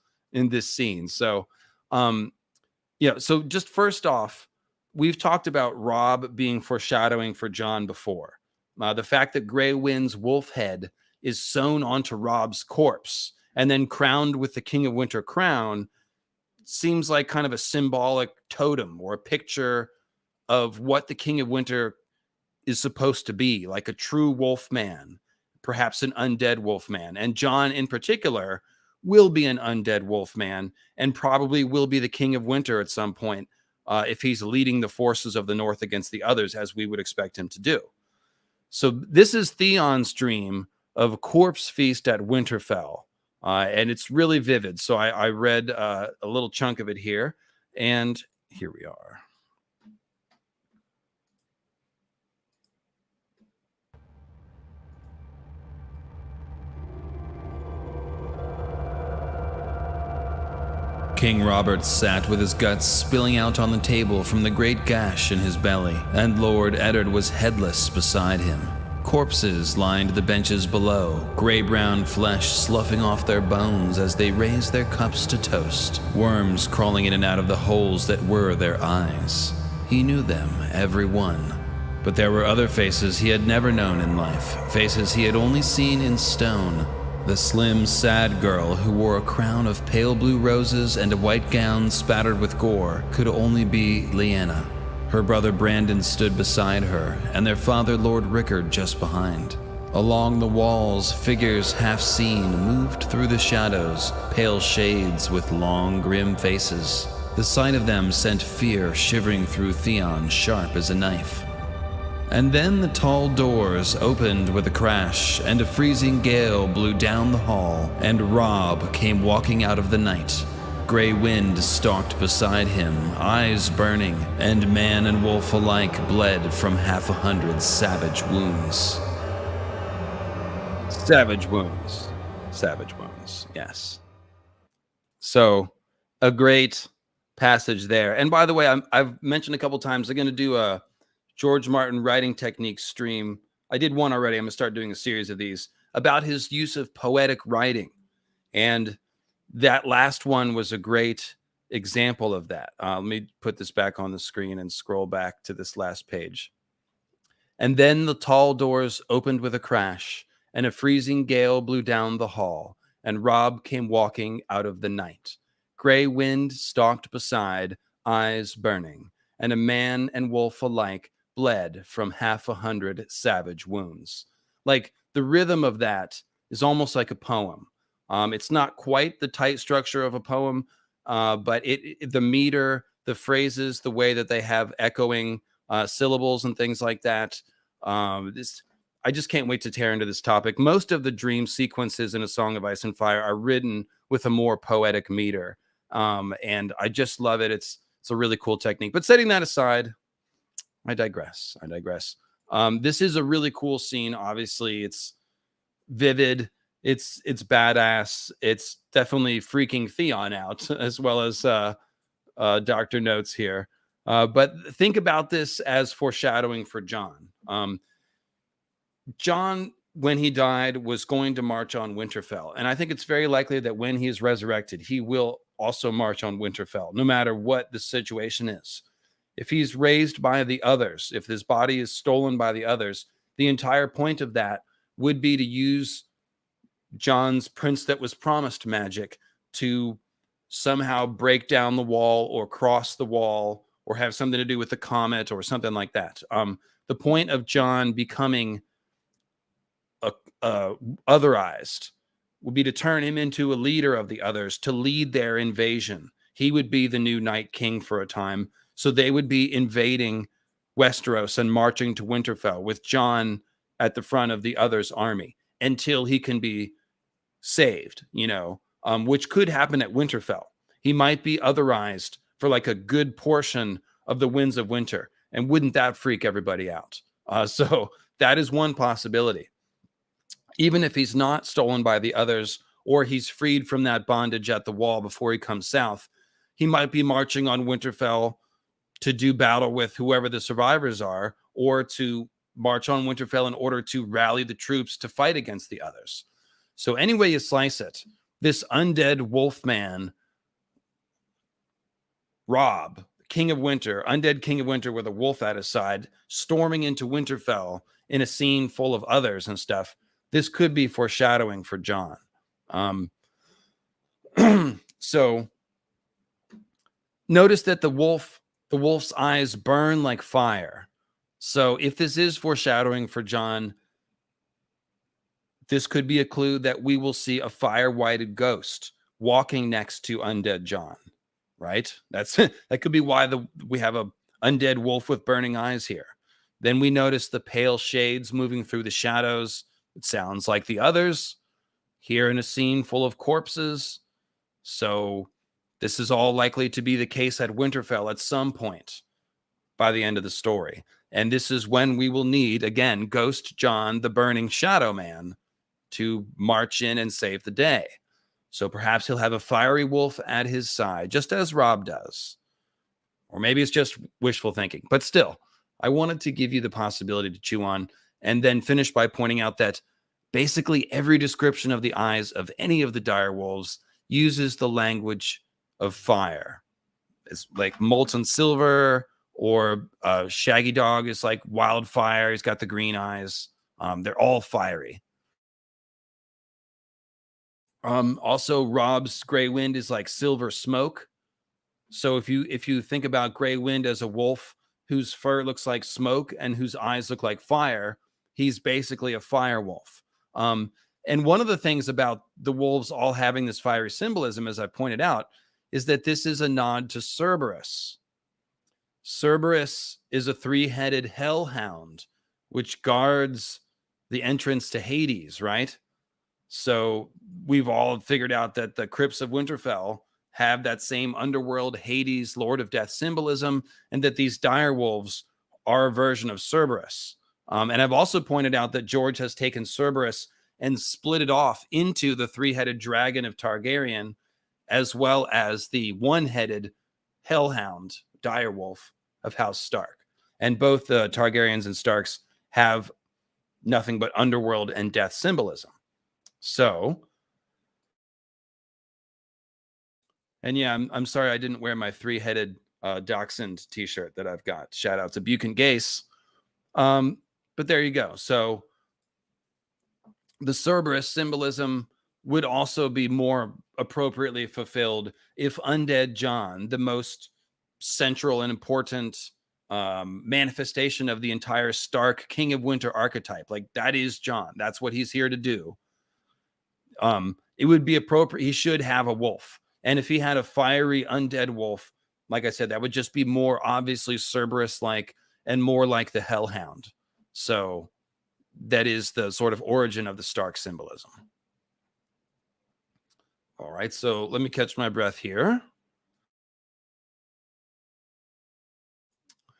scene. So, so just first off, we've talked about Robb being foreshadowing for Jon before. The fact that Grey Wind's wolf head is sewn onto Robb's corpse and then crowned with the King of Winter crown seems like kind of a symbolic totem or a picture of what the King of Winter is supposed to be, like a true wolf man, perhaps an undead wolf man. And Jon in particular will be an undead wolf man and probably will be the King of Winter at some point, if he's leading the forces of the North against the others, as we would expect him to do. So this is Theon's dream of a corpse feast at Winterfell, and it's really vivid. So I read a little chunk of it here, and here we are. King Robert sat with his guts spilling out on the table from the great gash in his belly, and Lord Eddard was headless beside him. Corpses lined the benches below, gray-brown flesh sloughing off their bones as they raised their cups to toast, worms crawling in and out of the holes that were their eyes. He knew them, every one. But there were other faces he had never known in life, faces he had only seen in stone. The slim, sad girl who wore a crown of pale blue roses and a white gown spattered with gore could only be Lyanna. Her brother Brandon stood beside her, and their father Lord Rickard just behind. Along the walls, figures half seen moved through the shadows, pale shades with long, grim faces. The sight of them sent fear shivering through Theon sharp as a knife. And then the tall doors opened with a crash, and a freezing gale blew down the hall, and Robb came walking out of the night. Gray wind stalked beside him, eyes burning, and man and wolf alike bled from 100 savage wounds. Savage wounds. Savage wounds, yes. So, a great passage there. And by the way, I've mentioned a couple times, I'm going to do a George Martin writing techniques stream. I did one already. I'm going to start doing a series of these about his use of poetic writing. And that last one was a great example of that. Let me put this back on the screen and scroll back to this last page. And then the tall doors opened with a crash, and a freezing gale blew down the hall, and Robb came walking out of the night. Gray wind stalked beside, eyes burning, and a man and wolf alike bled from 100 savage wounds. Like, the rhythm of that is almost like a poem. It's not quite the tight structure of a poem, but the meter, the phrases, the way that they have echoing syllables and things like that. I just can't wait to tear into this topic. Most of the dream sequences in A Song of Ice and Fire are written with a more poetic meter, and I just love it. It's a really cool technique. But setting that aside, I digress. This is a really cool scene. Obviously, it's vivid. It's badass. It's definitely freaking Theon out, as well as Dr. Notes here. But think about this as foreshadowing for Jon. Jon, when he died, was going to march on Winterfell. And I think it's very likely that when he is resurrected, he will also march on Winterfell, no matter what the situation is. If he's raised by the others, if his body is stolen by the others, the entire point of that would be to use Jon's Prince That Was Promised magic to somehow break down the wall or cross the wall or have something to do with the comet or something like that. The point of Jon becoming otherized would be to turn him into a leader of the others, to lead their invasion. He would be the new Night King for a time. So they would be invading Westeros and marching to Winterfell with Jon at the front of the others' army until he can be saved, which could happen at Winterfell. He might be otherized for like a good portion of the Winds of Winter. And wouldn't that freak everybody out? So that is one possibility. Even if he's not stolen by the others, or he's freed from that bondage at the wall before he comes south, he might be marching on Winterfell to do battle with whoever the survivors are, or to march on Winterfell in order to rally the troops to fight against the others. So any way you slice it, this undead wolf man, Robb, King of Winter, undead King of Winter with a wolf at his side, storming into Winterfell in a scene full of others and stuff, this could be foreshadowing for Jon. So notice that the wolf's eyes burn like fire. So if this is foreshadowing for Jon, this could be a clue that we will see a fire-whited ghost walking next to undead Jon, right? That's that could be why we have a undead wolf with burning eyes here. Then we notice the pale shades moving through the shadows. It sounds like the others here in a scene full of corpses. So this is all likely to be the case at Winterfell at some point by the end of the story. And this is when we will need, again, Ghost Jon, the burning shadow man, to march in and save the day. So perhaps he'll have a fiery wolf at his side, just as Robb does. Or maybe it's just wishful thinking. But still, I wanted to give you the possibility to chew on and then finish by pointing out that basically every description of the eyes of any of the dire wolves uses the language of fire. It's like molten silver, or Shaggy Dog is like wildfire. He's got the green eyes. They're all fiery. Also, Robb's Grey Wind is like silver smoke. So if you think about Grey Wind as a wolf whose fur looks like smoke and whose eyes look like fire, he's basically a fire wolf. And one of the things about the wolves all having this fiery symbolism, as I pointed out, is that this is a nod to Cerberus. Cerberus is a three-headed hellhound which guards the entrance to Hades, right? So we've all figured out that the crypts of Winterfell have that same underworld Hades, Lord of Death symbolism, and that these dire wolves are a version of Cerberus. And I've also pointed out that George has taken Cerberus and split it off into the three-headed dragon of Targaryen, as well as the one-headed hellhound direwolf of House Stark. And both the Targaryens and Starks have nothing but underworld and death symbolism. So, and yeah, I'm sorry I didn't wear my three-headed dachshund t-shirt that I've got. Shout out to Buchan Gase. But there you go. So the Cerberus symbolism would also be more appropriately fulfilled if Undead Jon, the most central and important manifestation of the entire Stark King of Winter archetype, like that is Jon. That's what he's here to do. It would be appropriate. He should have a wolf. And if he had a fiery undead wolf, like I said, that would just be more obviously Cerberus-like and more like the Hellhound. So that is the sort of origin of the Stark symbolism. All right, so let me catch my breath here.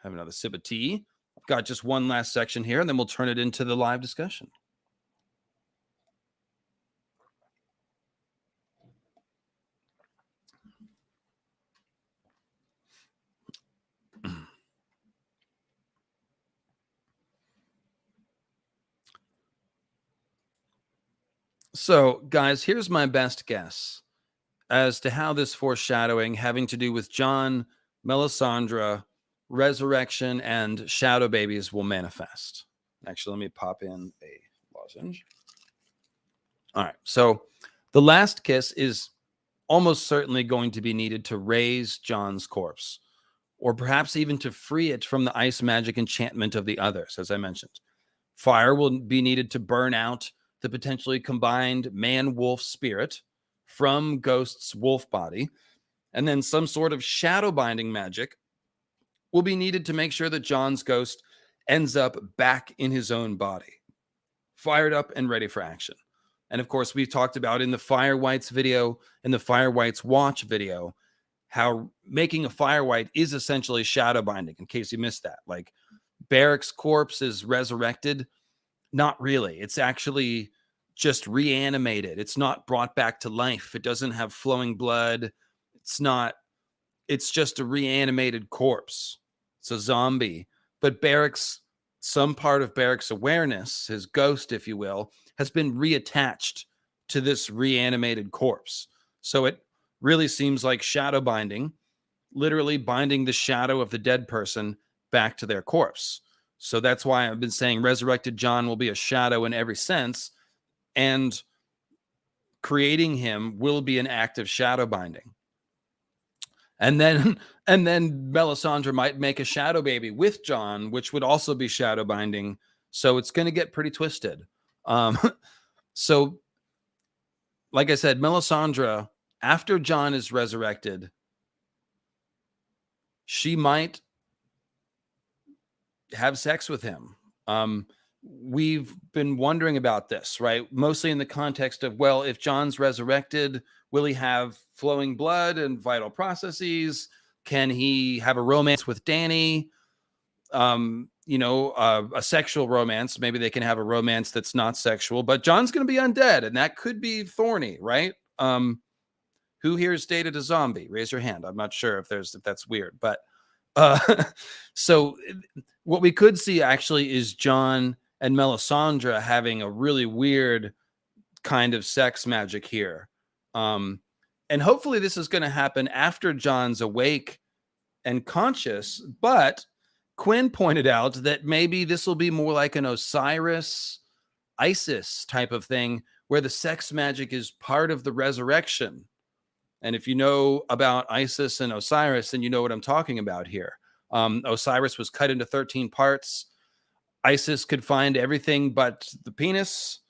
Have another sip of tea. I've got just one last section here, and then we'll turn it into the live discussion. So, guys, here's my best guess as to how this foreshadowing having to do with Jon, Melisandre, resurrection, and shadow babies will manifest. Actually, let me pop in a lozenge. All right. So the last kiss is almost certainly going to be needed to raise Jon's corpse, or perhaps even to free it from the ice magic enchantment of the others, as I mentioned. Fire will be needed to burn out the potentially combined man-wolf spirit from Ghost's wolf body, and then some sort of shadow binding magic will be needed to make sure that Jon's ghost ends up back in his own body, fired up and ready for action. And of course, we've talked about in the Fire Whites video and the Fire Whites Watch video how making a Fire White is essentially shadow binding, in case you missed that. Like, Beric's corpse is resurrected. Not really. It's actually just reanimated. It's not brought back to life. It doesn't have flowing blood. It's just a reanimated corpse. It's a zombie. But some part of Beric's awareness, his ghost, if you will, has been reattached to this reanimated corpse. So it really seems like shadow binding, literally binding the shadow of the dead person back to their corpse. So that's why I've been saying resurrected Jon will be a shadow in every sense, and creating him will be an act of shadow binding. And then Melisandre might make a shadow baby with Jon, which would also be shadow binding. So it's going to get pretty twisted. So, like I said, Melisandre, after Jon is resurrected, she might have sex with him. We've been wondering about this, right? Mostly in the context of, well, if Jon's resurrected, will he have flowing blood and vital processes? Can he have a romance with Dany? A sexual romance. Maybe they can have a romance that's not sexual, but Jon's going to be undead, and that could be thorny, right? Who here has dated a zombie? Raise your hand. I'm not sure if that's weird, but so what we could see actually is Jon and Melisandre having a really weird kind of sex magic here. And hopefully this is going to happen after Jon's awake and conscious, but Quinn pointed out that maybe this will be more like an Osiris, Isis type of thing, where the sex magic is part of the resurrection. And if you know about Isis and Osiris, then you know what I'm talking about here. Osiris was cut into 13 parts. Isis could find everything but the penis.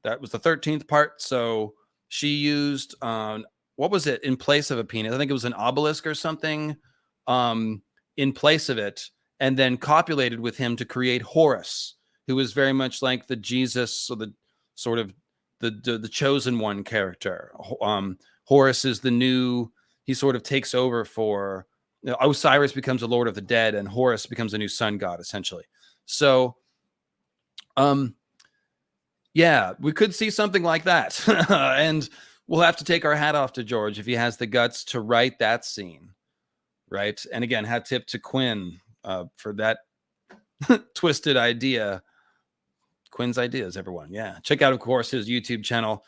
That was the 13th part. So she used, what was it in place of a penis? I think it was an obelisk or something in place of it, and then copulated with him to create Horus, who is very much like the Jesus, or the sort of the chosen one character. Horus is the new, he sort of takes over for, Osiris becomes a lord of the dead, and Horus becomes a new sun god, essentially. So, yeah, we could see something like that. And we'll have to take our hat off to George if he has the guts to write that scene, right? And again, hat tip to Quinn for that twisted idea. Quinn's ideas, everyone. Yeah, check out, of course, his YouTube channel.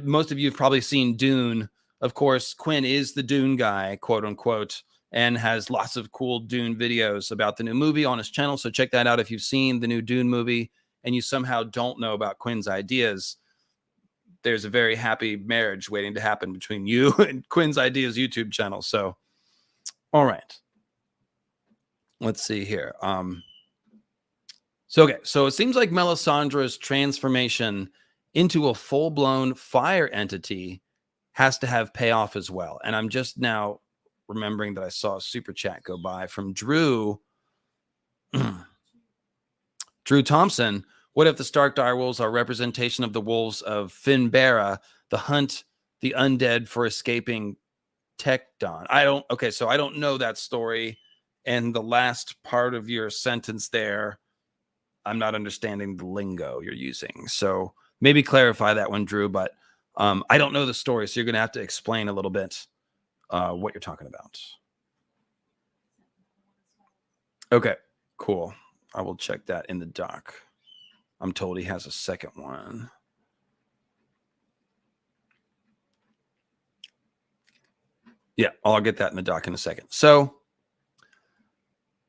Most of you have probably seen Dune. Of course, Quinn is the Dune guy, quote unquote, and has lots of cool Dune videos about the new movie on his channel. So check that out if you've seen the new Dune movie and you somehow don't know about Quinn's ideas. There's a very happy marriage waiting to happen between you and Quinn's Ideas YouTube channel. So, all right. Let's see here. So it seems like Melisandre's transformation into a full-blown fire entity has to have payoff as well. And I'm just now remembering that I saw a super chat go by from Drew. Drew Thompson. What if the Stark direwolves are representation of the wolves of Finbarra, the hunt the undead for escaping Tecton? So I don't know that story. And the last part of your sentence there, I'm not understanding the lingo you're using. So maybe clarify that one, Drew, but I don't know the story. So you're going to have to explain a little bit what you're talking about. Okay, cool. I will check that in the doc. I'm told he has a second one. Yeah, I'll get that in the doc in a second. So,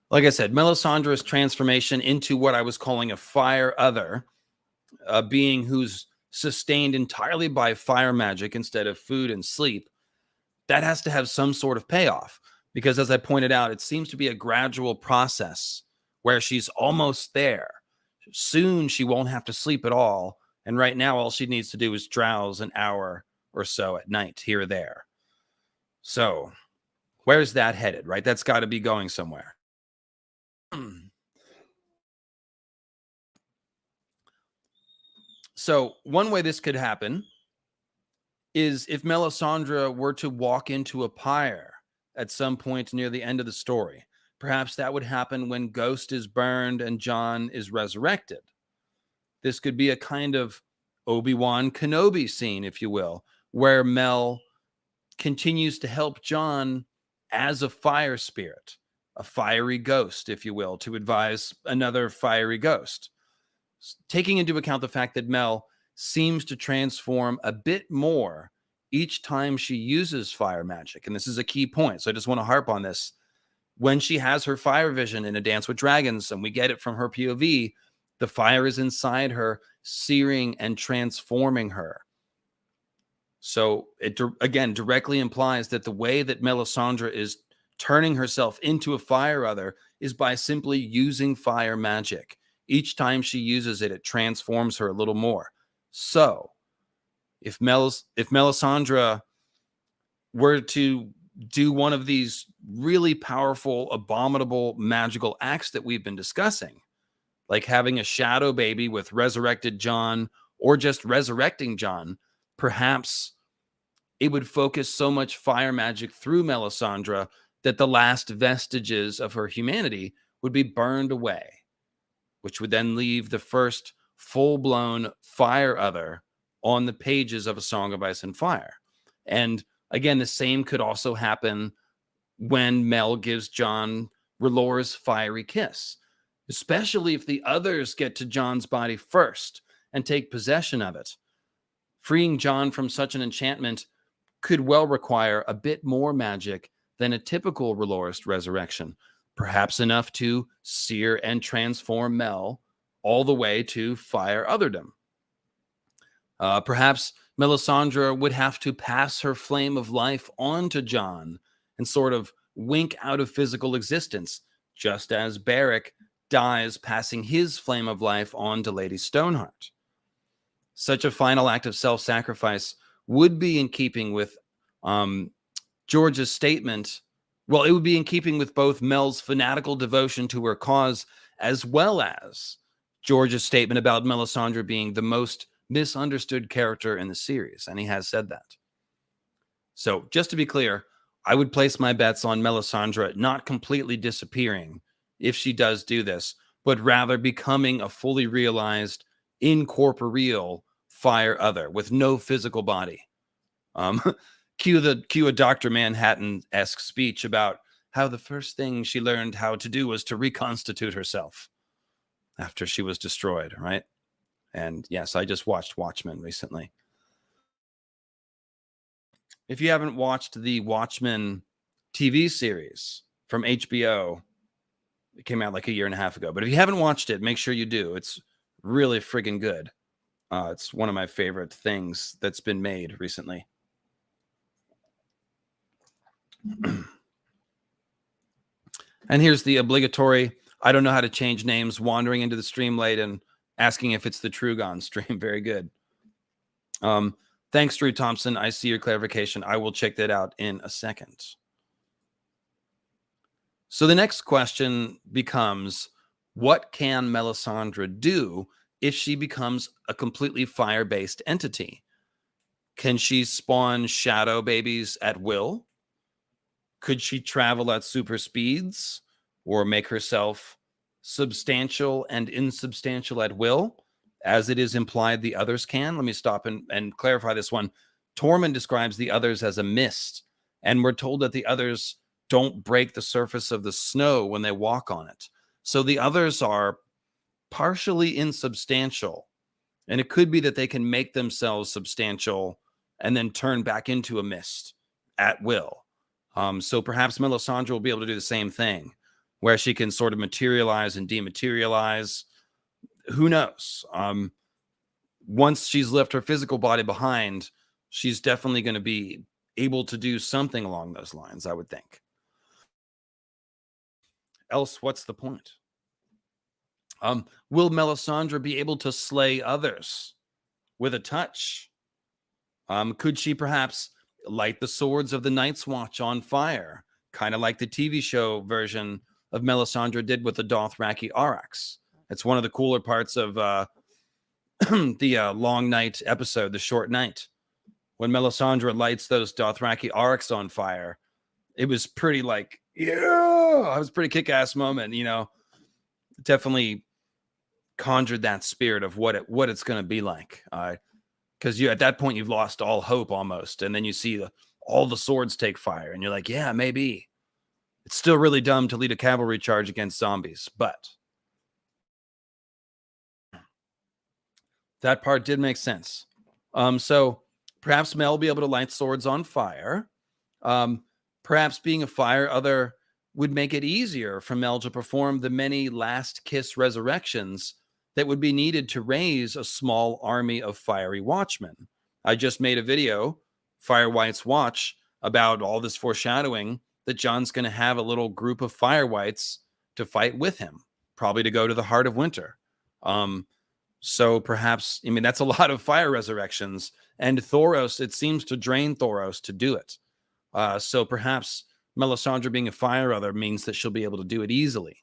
like I said, Melisandre's transformation into what I was calling a fire other, a being who's sustained entirely by fire magic instead of food and sleep, that has to have some sort of payoff. Because as I pointed out, it seems to be a gradual process where she's almost there. Soon she won't have to sleep at all. And right now, all she needs to do is drowse an hour or so at night, here or there. So where's that headed, right? That's got to be going somewhere. So one way this could happen is if Melisandre were to walk into a pyre at some point near the end of the story. Perhaps that would happen when Ghost is burned and Jon is resurrected. This could be a kind of Obi-Wan Kenobi scene, if you will, where Mel continues to help Jon as a fire spirit, a fiery ghost, if you will, to advise another fiery ghost. Taking into account the fact that Mel seems to transform a bit more each time she uses fire magic. And this is a key point. So I just want to harp on this. When she has her fire vision in A Dance with Dragons, and we get it from her POV, the fire is inside her, searing and transforming her. So it, again, directly implies that the way that Melisandre is turning herself into a fire other is by simply using fire magic. Each time she uses it, it transforms her a little more. So if Melisandre were to do one of these really powerful, abominable, magical acts that we've been discussing, like having a shadow baby with resurrected Jon, or just resurrecting Jon. Perhaps it would focus so much fire magic through Melisandre that the last vestiges of her humanity would be burned away, which would then leave the first full-blown fire other on the pages of A Song of Ice and Fire. And again, the same could also happen when Mel gives Jon R'hllor's fiery kiss, especially if the others get to Jon's body first and take possession of it. Freeing Jon from such an enchantment could well require a bit more magic than a typical R'hllor's resurrection, perhaps enough to sear and transform Mel all the way to fire otherdom. Perhaps Melisandre would have to pass her flame of life on to Jon and sort of wink out of physical existence, just as Beric dies passing his flame of life on to Lady Stoneheart. Such a final act of self-sacrifice would be in keeping with George's statement. Well, it would be in keeping with both Mel's fanatical devotion to her cause, as well as George's statement about Melisandre being the most misunderstood character in the series, and he has said that. So, just to be clear, I would place my bets on Melisandre not completely disappearing if she does do this, but rather becoming a fully realized, incorporeal fire other with no physical body. Cue a Dr. Manhattan-esque speech about how the first thing she learned how to do was to reconstitute herself after she was destroyed, right? And yes, I just watched Watchmen recently. If you haven't watched the Watchmen TV series from HBO, it came out like a year and a half ago. But if you haven't watched it, make sure you do. It's really friggin' good. It's one of my favorite things that's been made recently. And here's the obligatory, I don't know how to change names, wandering into the stream late and asking if it's the Trugon stream. Very good. Thanks, Drew Thompson. I see your clarification. I will check that out in a second. So the next question becomes, what can Melisandre do if she becomes a completely fire-based entity? Can she spawn shadow babies at will? Could she travel at super speeds or make herself substantial and insubstantial at will, as it is implied the others can? Let me stop and clarify this one. Tormund describes the others as a mist, and we're told that the others don't break the surface of the snow when they walk on it. So the others are partially insubstantial, and it could be that they can make themselves substantial and then turn back into a mist at will. So perhaps Melisandre will be able to do the same thing, where she can sort of materialize and dematerialize. Who knows? Once she's left her physical body behind, she's definitely going to be able to do something along those lines, I would think. Else, what's the point? Will Melisandre be able to slay others with a touch? Could she perhaps light the swords of the Night's Watch on fire, kind of like the TV show version of Melisandre did with the Dothraki Aurochs? It's one of the cooler parts of the Long Night episode, The Short Night. When Melisandre lights those Dothraki Aurochs on fire, it was pretty like, yeah, it was a pretty kick-ass moment, you know. Definitely conjured that spirit of what it's going to be like. Because at that point, you've lost all hope almost. And then you see all the swords take fire. And you're like, yeah, maybe. It's still really dumb to lead a cavalry charge against zombies. But that part did make sense. So perhaps Mel will be able to light swords on fire. Perhaps being a fire other would make it easier for Mel to perform the many last kiss resurrections that would be needed to raise a small army of fiery watchmen. I just made a video, Fire White's Watch, about all this foreshadowing that Jon's going to have a little group of Fire Whites to fight with him, probably to go to the Heart of Winter. So perhaps, I mean, that's a lot of fire resurrections, and Thoros, it seems to drain Thoros to do it. So perhaps Melisandre being a fire other means that she'll be able to do it easily.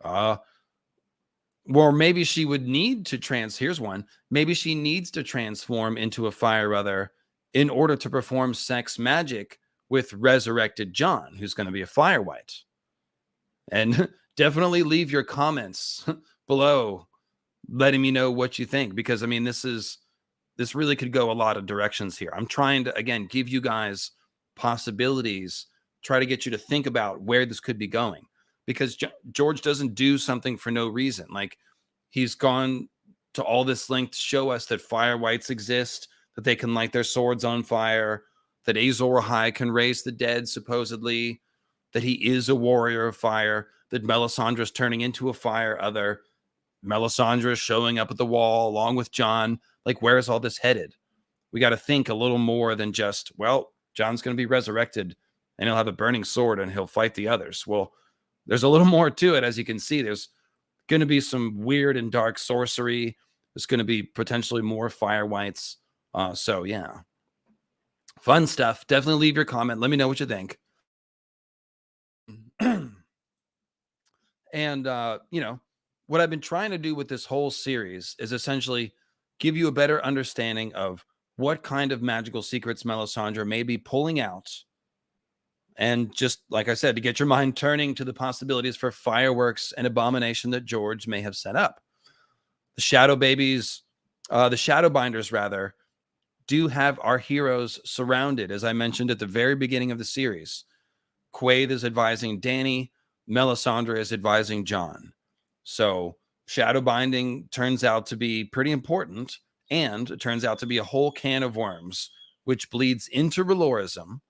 Or maybe she would need to here's one. Maybe she needs to transform into a fire other in order to perform sex magic with resurrected Jon, who's going to be a fire white. And definitely leave your comments below letting me know what you think, because I mean, this really could go a lot of directions here. I'm trying to, again, give you guys possibilities, try to get you to think about where this could be going, because George doesn't do something for no reason. Like, he's gone to all this length to show us that fire whites exist, that they can light their swords on fire, that Azor Ahai can raise the dead, supposedly, that he is a warrior of fire, that Melisandre's turning into a fire other, Melisandre showing up at the wall along with Jon. Like, where is all this headed? We got to think a little more than just, well, Jon's going to be resurrected and he'll have a burning sword and he'll fight the others. Well, there's a little more to it. As you can see, there's going to be some weird and dark sorcery. There's going to be potentially more fire whites. So yeah, fun stuff. Definitely leave your comment. Let me know what you think. And, what I've been trying to do with this whole series is essentially give you a better understanding of what kind of magical secrets Melisandre may be pulling out. And just, like I said, to get your mind turning to the possibilities for fireworks and abomination that George may have set up. The Shadow Babies, the Shadow Binders, rather, do have our heroes surrounded, as I mentioned at the very beginning of the series. Quaithe is advising Dany. Melisandre is advising Jon. So shadow binding turns out to be pretty important, and it turns out to be a whole can of worms, which bleeds into Relorism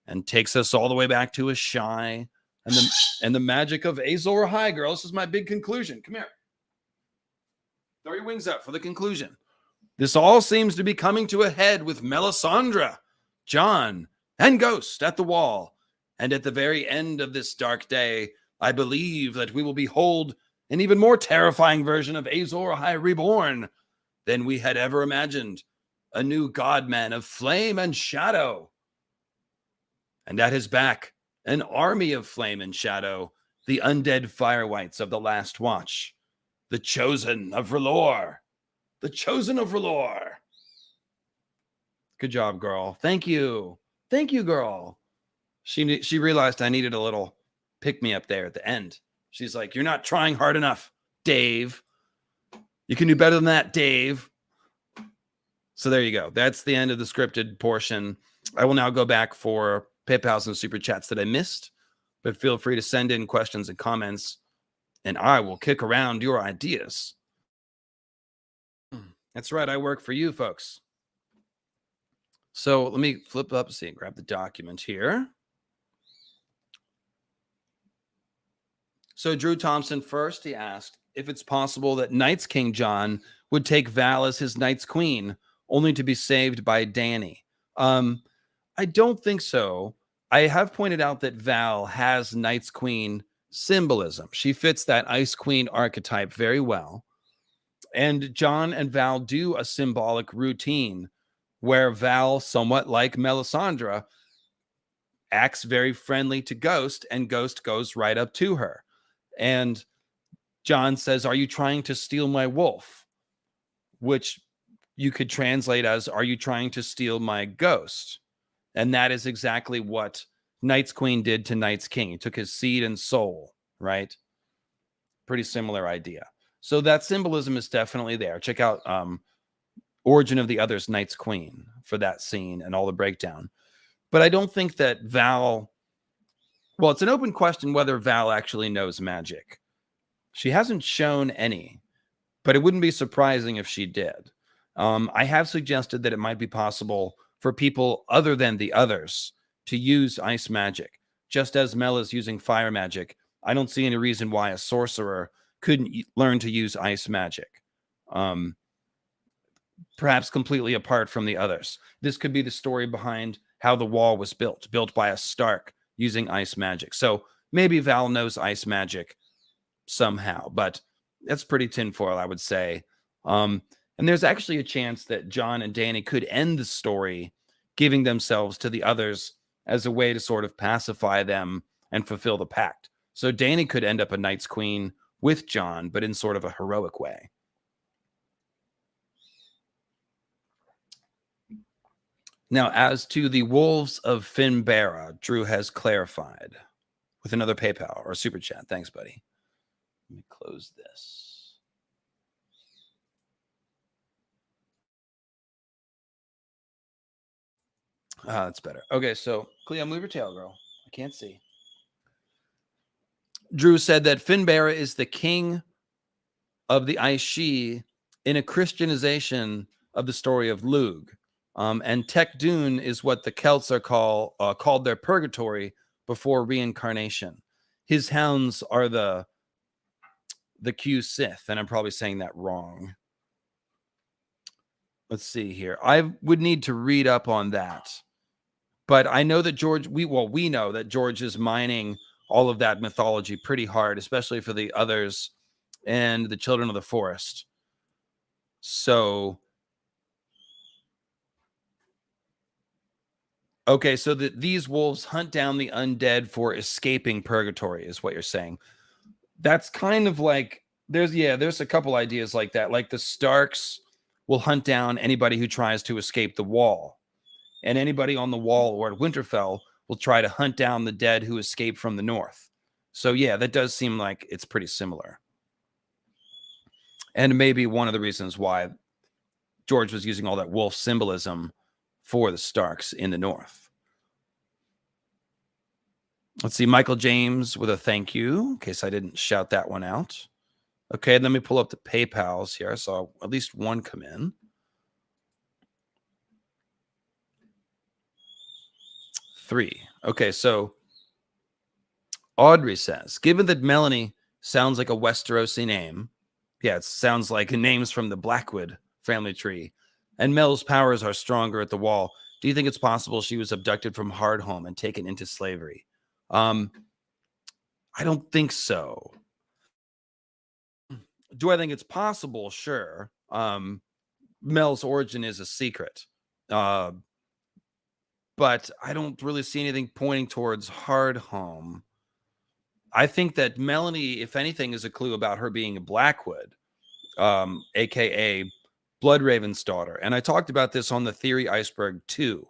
and takes us all the way back to Ashai and the magic of Azor Ahai, girl. This is my big conclusion. Come here. Throw your wings up for the conclusion. This all seems to be coming to a head with Melisandre, Jon, and Ghost at the wall. And at the very end of this dark day, I believe that we will behold an even more terrifying version of Azor Ahai reborn than we had ever imagined. A new godman of flame and shadow. And at his back, an army of flame and shadow, the undead fire whites of the Last Watch. The chosen of R'hllor. The chosen of R'hllor. Good job, girl. Thank you. Thank you, girl. She realized I needed a little pick-me-up there at the end. She's like, you're not trying hard enough, Dave. You can do better than that, Dave. So there you go. That's the end of the scripted portion. I will now go back for PayPals and Super Chats that I missed, but feel free to send in questions and comments, and I will kick around your ideas. That's right. I work for you, folks. So let me flip up, see, and grab the document here. So Drew Thompson first, he asked if it's possible that Night's King Jon would take Val as his Night's Queen, only to be saved by Dany. I don't think so. I have pointed out that Val has Night's Queen symbolism. She fits that Ice Queen archetype very well. And Jon and Val do a symbolic routine where Val, somewhat like Melisandre, acts very friendly to Ghost, and Ghost goes right up to her. And Jon says, "Are you trying to steal my wolf?" Which you could translate as, "Are you trying to steal my ghost?" And that is exactly what Night's Queen did to Night's King. He took his seed and soul, right? Pretty similar idea. So that symbolism is definitely there. Check out Origin of the Others, Night's Queen, for that scene and all the breakdown. But I don't think that Val... Well, it's an open question whether Val actually knows magic. She hasn't shown any, but it wouldn't be surprising if she did. I have suggested that it might be possible for people other than the others to use ice magic. Just as Mel is using fire magic, I don't see any reason why a sorcerer couldn't learn to use ice magic. Perhaps completely apart from the others. This could be the story behind how the wall was built by a Stark using ice magic. So maybe Val knows ice magic somehow, but that's pretty tinfoil, I would say. And there's actually a chance that Jon and Dany could end the story giving themselves to the others as a way to sort of pacify them and fulfill the pact. So Dany could end up a Night's Queen with Jon, but in sort of a heroic way. Now, as to the wolves of Finbarra, Drew has clarified with another PayPal or super chat. Thanks, buddy. Let me close this. That's better. Okay, so Cleo, move your tail, girl. I can't see. Drew said that Finbarra is the king of the Aishi in a Christianization of the story of Lug. And Tech Dune is what the Celts are called their purgatory before reincarnation. His hounds are the Q Sith, and I'm probably saying that wrong. Let's see here. I would need to read up on that. But I know that we know that George is mining all of that mythology pretty hard, especially for the others and the Children of the Forest. So, okay, so these wolves hunt down the undead for escaping purgatory, is what you're saying. That's kind of like, there's a couple ideas like that. Like the Starks will hunt down anybody who tries to escape the wall. And anybody on the wall or at Winterfell will try to hunt down the dead who escaped from the north. So yeah, that does seem like it's pretty similar. And maybe one of the reasons why George was using all that wolf symbolism for the Starks in the north. Let's see, Michael James with a thank you, in case I didn't shout that one out. Okay, let me pull up the PayPals here. I saw at least one come in. 3. Okay, so Audrey says, given that Melanie sounds like a Westerosi name, yeah, it sounds like names from the Blackwood family tree, and Mel's powers are stronger at the wall, do you think it's possible she was abducted from Hardhome and taken into slavery? I don't think so. Do I think it's possible? Sure. Mel's origin is a secret. But I don't really see anything pointing towards Hardhome. I think that Melanie, if anything, is a clue about her being a Blackwood, aka Bloodraven's daughter. And I talked about this on the Theory Iceberg too.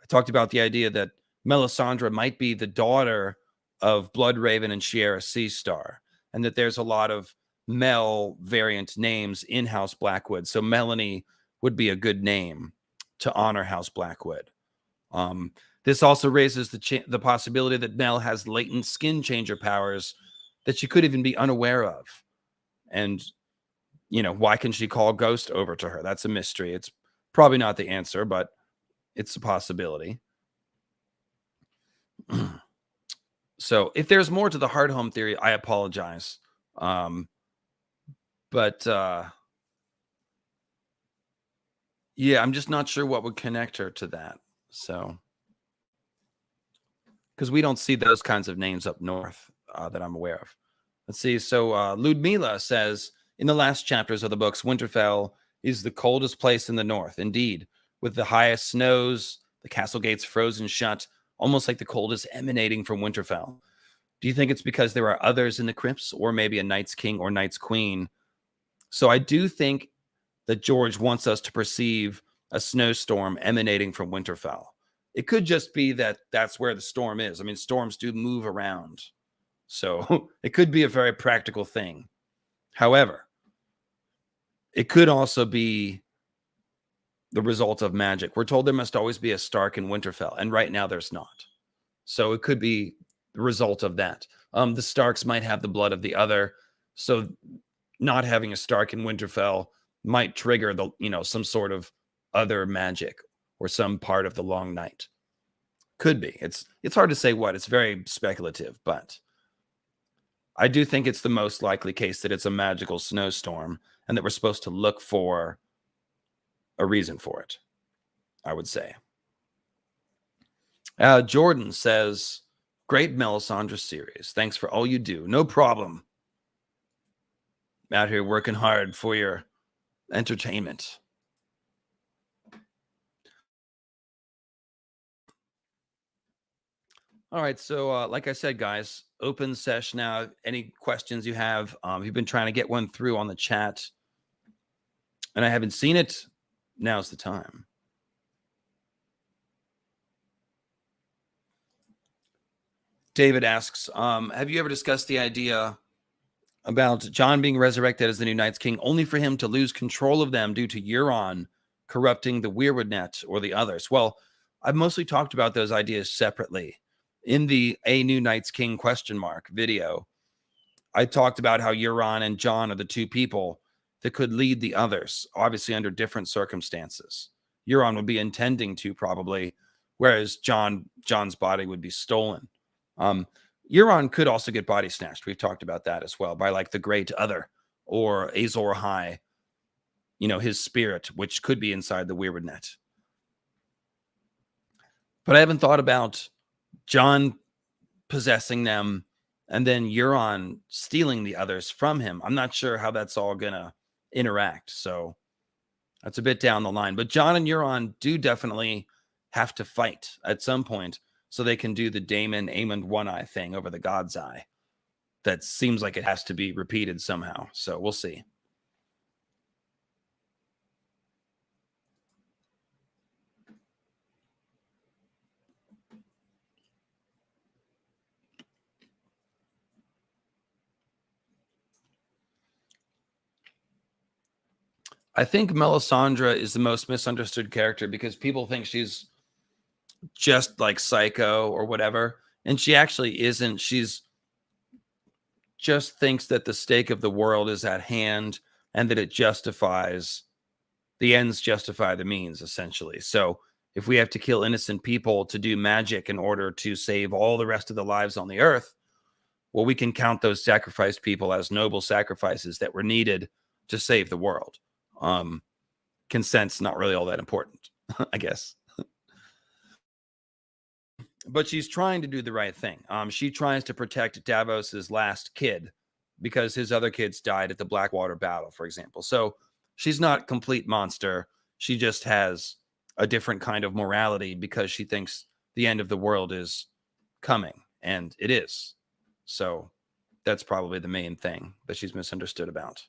I talked about the idea that Melisandre might be the daughter of Bloodraven and Shiera Seastar, and that there's a lot of Mel variant names in House Blackwood. So Melanie would be a good name to honor House Blackwood. This also raises the possibility that Mel has latent skin changer powers that she could even be unaware of. And, you know, why can she call Ghost over to her? That's a mystery. It's probably not the answer, but it's a possibility. So if there's more to the Hardhome theory, I apologize. But yeah, I'm just not sure what would connect her to that. So, because we don't see those kinds of names up north that I'm aware of. Let's see. So Ludmila says, in the last chapters of the books, Winterfell is the coldest place in the north. Indeed, with the highest snows, the castle gates frozen shut, almost like the cold is emanating from Winterfell. Do you think it's because there are others in the crypts, or maybe a Night's King or Night's Queen? So I do think that George wants us to perceive a snowstorm emanating from Winterfell. It could just be that that's where the storm is. I mean, storms do move around. So it could be a very practical thing. However, it could also be the result of magic. We're told there must always be a Stark in Winterfell, and right now there's not. So it could be the result of that. The Starks might have the blood of the other, so not having a Stark in Winterfell might trigger some sort of other magic or some part of the Long Night. Could be. It's hard to say what. It's very speculative, but I do think it's the most likely case that it's a magical snowstorm and that we're supposed to look for a reason for it, I would say. Jordan says, great Melisandre series. Thanks for all you do. No problem. Out here working hard for your entertainment. All right. So, like I said, guys, open sesh now. Any questions you have? If you've been trying to get one through on the chat and I haven't seen it, now's the time. David asks, have you ever discussed the idea about Jon being resurrected as the new Night's King only for him to lose control of them due to Euron corrupting the Weirwood Net or the others? Well, I've mostly talked about those ideas separately. In the A New Night's King video, I talked about how Euron and Jon are the two people that could lead the others, obviously under different circumstances. Euron would be intending to probably, whereas Jon's body would be stolen. Euron could also get body snatched. We've talked about that as well by like the Great Other or Azor Ahai, his spirit, which could be inside the Weirwood Net. But I haven't thought about Jon possessing them and then Euron stealing the others from him. I'm not sure how that's all going to interact. So that's a bit down the line. But Jon and Euron do definitely have to fight at some point so they can do the Daemon Aemond One-Eye thing over the God's Eye. That seems like it has to be repeated somehow. So we'll see. I think Melisandre is the most misunderstood character because people think she's just like psycho or whatever. And she actually isn't. She's just thinks that the stake of the world is at hand and that the ends justify the means, essentially. So if we have to kill innocent people to do magic in order to save all the rest of the lives on the earth, well, we can count those sacrificed people as noble sacrifices that were needed to save the world. Consent's not really all that important, I guess. But she's trying to do the right thing. She tries to protect Davos's last kid because his other kids died at the Blackwater battle, for example. So she's not a complete monster. She just has a different kind of morality because she thinks the end of the world is coming, and it is. So that's probably the main thing that she's misunderstood about.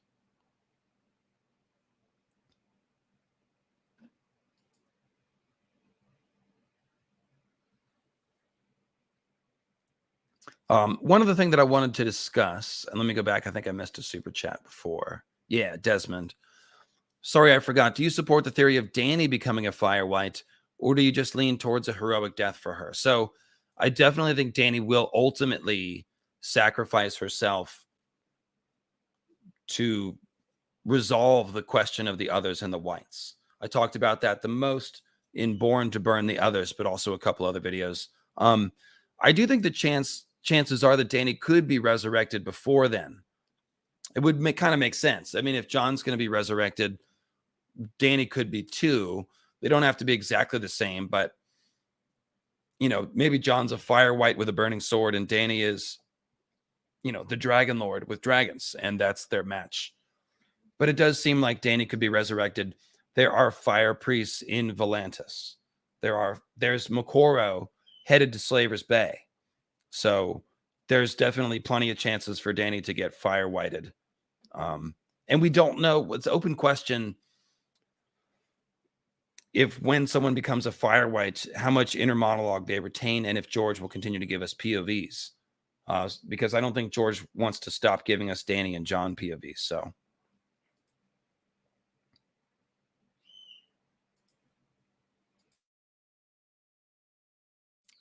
One other thing that I wanted to discuss, and let me go back. I think I missed a super chat before. Yeah, Desmond. Sorry, I forgot. Do you support the theory of Dany becoming a Fire White, or do you just lean towards a heroic death for her? So I definitely think Dany will ultimately sacrifice herself to resolve the question of the others and the whites. I talked about that the most in Born to Burn the Others, but also a couple other videos. I do think the chances are that Dany could be resurrected before then. It would kind of make sense. I mean, if Jon's going to be resurrected, Dany could be too. They don't have to be exactly the same, but maybe Jon's a Fire White with a burning sword and Dany is, the Dragon Lord with dragons, and that's their match. But it does seem like Dany could be resurrected. There are fire priests in Volantis. There's Mokoro headed to Slaver's Bay. So there's definitely plenty of chances for Dany to get fire whited. And we don't know. It's an open question if when someone becomes a fire white, how much inner monologue they retain and if George will continue to give us POVs. Because I don't think George wants to stop giving us Dany and Jon POVs. So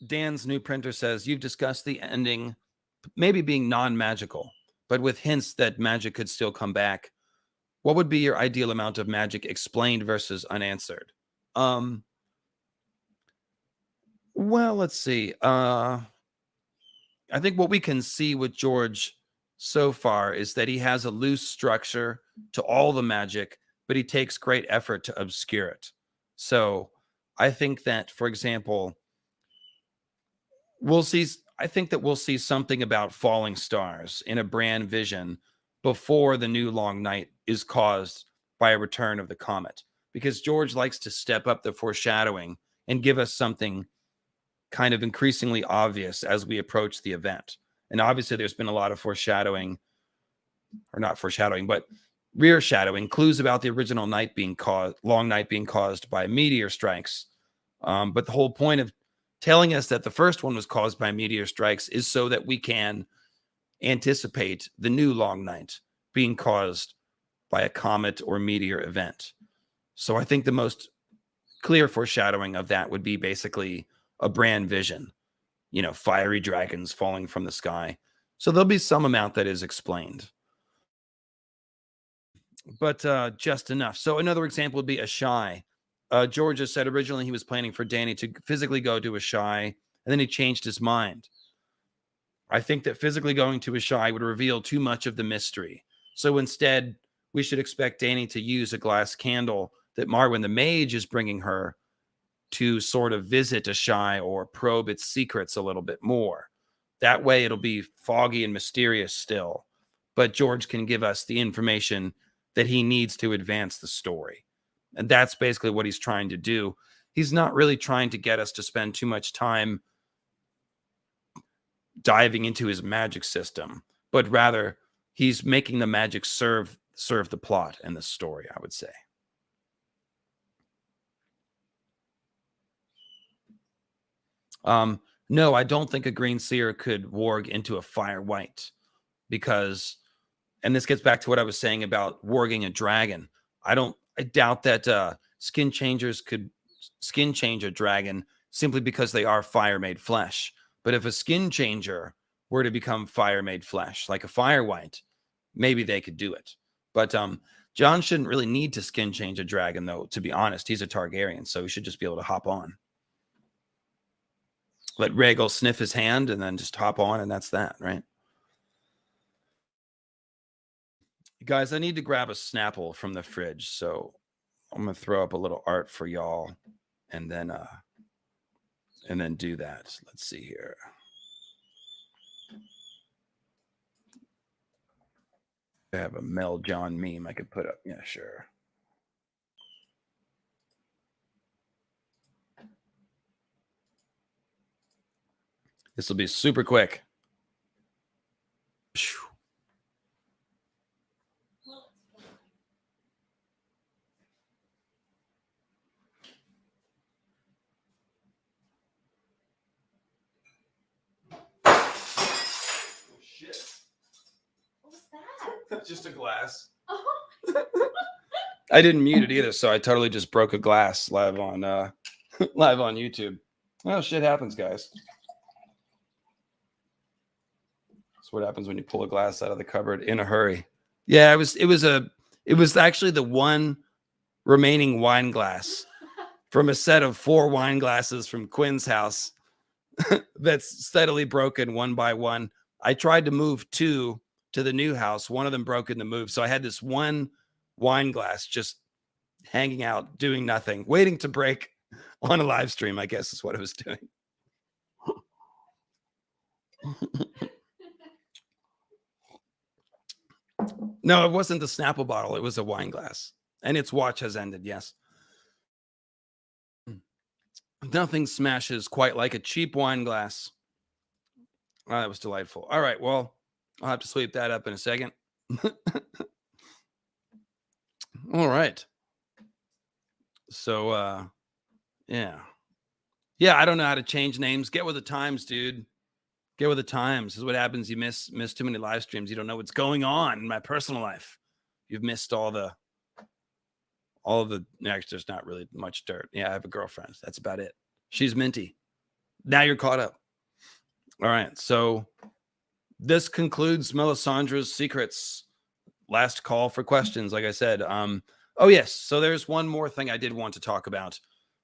Dan's new printer says, you've discussed the ending maybe being non-magical, but with hints that magic could still come back. What would be your ideal amount of magic explained versus unanswered? Well, let's see. I think what we can see with George so far is that he has a loose structure to all the magic, but he takes great effort to obscure it. So I think that, for example, I think that we'll see something about falling stars in a Bran vision before the new long night is caused by a return of the comet, because George likes to step up the foreshadowing and give us something kind of increasingly obvious as we approach the event. And obviously there's been a lot of foreshadowing, or not foreshadowing, but rear shadowing, clues about the original night being caused, long night being caused by meteor strikes. But the whole point of telling us that the first one was caused by meteor strikes is so that we can anticipate the new long night being caused by a comet or meteor event. So I think the most clear foreshadowing of that would be basically a Bran vision, fiery dragons falling from the sky. So there'll be some amount that is explained, but just enough. So another example would be a shy. George has said originally he was planning for Dany to physically go to a shy, and then he changed his mind. I think that physically going to a shy would reveal too much of the mystery. So instead, we should expect Dany to use a glass candle that Marwyn the mage is bringing her to sort of visit a shy or probe its secrets a little bit more. That way it'll be foggy and mysterious still, but George can give us the information that he needs to advance the story. And that's basically what he's trying to do. He's not really trying to get us to spend too much time diving into his magic system, but rather he's making the magic serve the plot and the story, I would say. No, I don't think a green seer could warg into a fire white, because, and this gets back to what I was saying about warging a dragon. I doubt that skin changers could skin change a dragon simply because they are fire made flesh. But if a skin changer were to become fire made flesh, like a fire white, maybe they could do it. But Jon shouldn't really need to skin change a dragon, though, to be honest. He's a Targaryen, so he should just be able to hop on. Let Rhaegal sniff his hand and then just hop on, and that's that, right? Guys, I need to grab a Snapple from the fridge, so I'm going to throw up a little art for y'all and then do that. Let's see here. I have a Mel John meme I could put up. Yeah, sure. This will be super quick. That's just a glass. I didn't mute it either, so I totally just broke a glass live on YouTube. Oh, shit happens, guys. That's what happens when you pull a glass out of the cupboard in a hurry. Yeah, it was actually the one remaining wine glass from a set of 4 wine glasses from Quinn's house that's steadily broken one by one. I tried to move 2 to the new house. One of them broke in the move. So I had this one wine glass just hanging out, doing nothing, waiting to break on a live stream, I guess is what I was doing. No, it wasn't the Snapple bottle. It was a wine glass. And its watch has ended, yes. Nothing smashes quite like a cheap wine glass. Oh, that was delightful. All right, well, I'll have to sweep that up in a second. All right. So, yeah. Yeah, I don't know how to change names. Get with the times, dude. Get with the times. This is what happens. You miss too many live streams. You don't know what's going on in my personal life. You've missed all of the, actually, there's not really much dirt. Yeah, I have a girlfriend. That's about it. She's minty. Now you're caught up. All right. So this concludes Melisandre's Secrets. Last call for questions, like I said. Oh, yes. So there's one more thing I did want to talk about.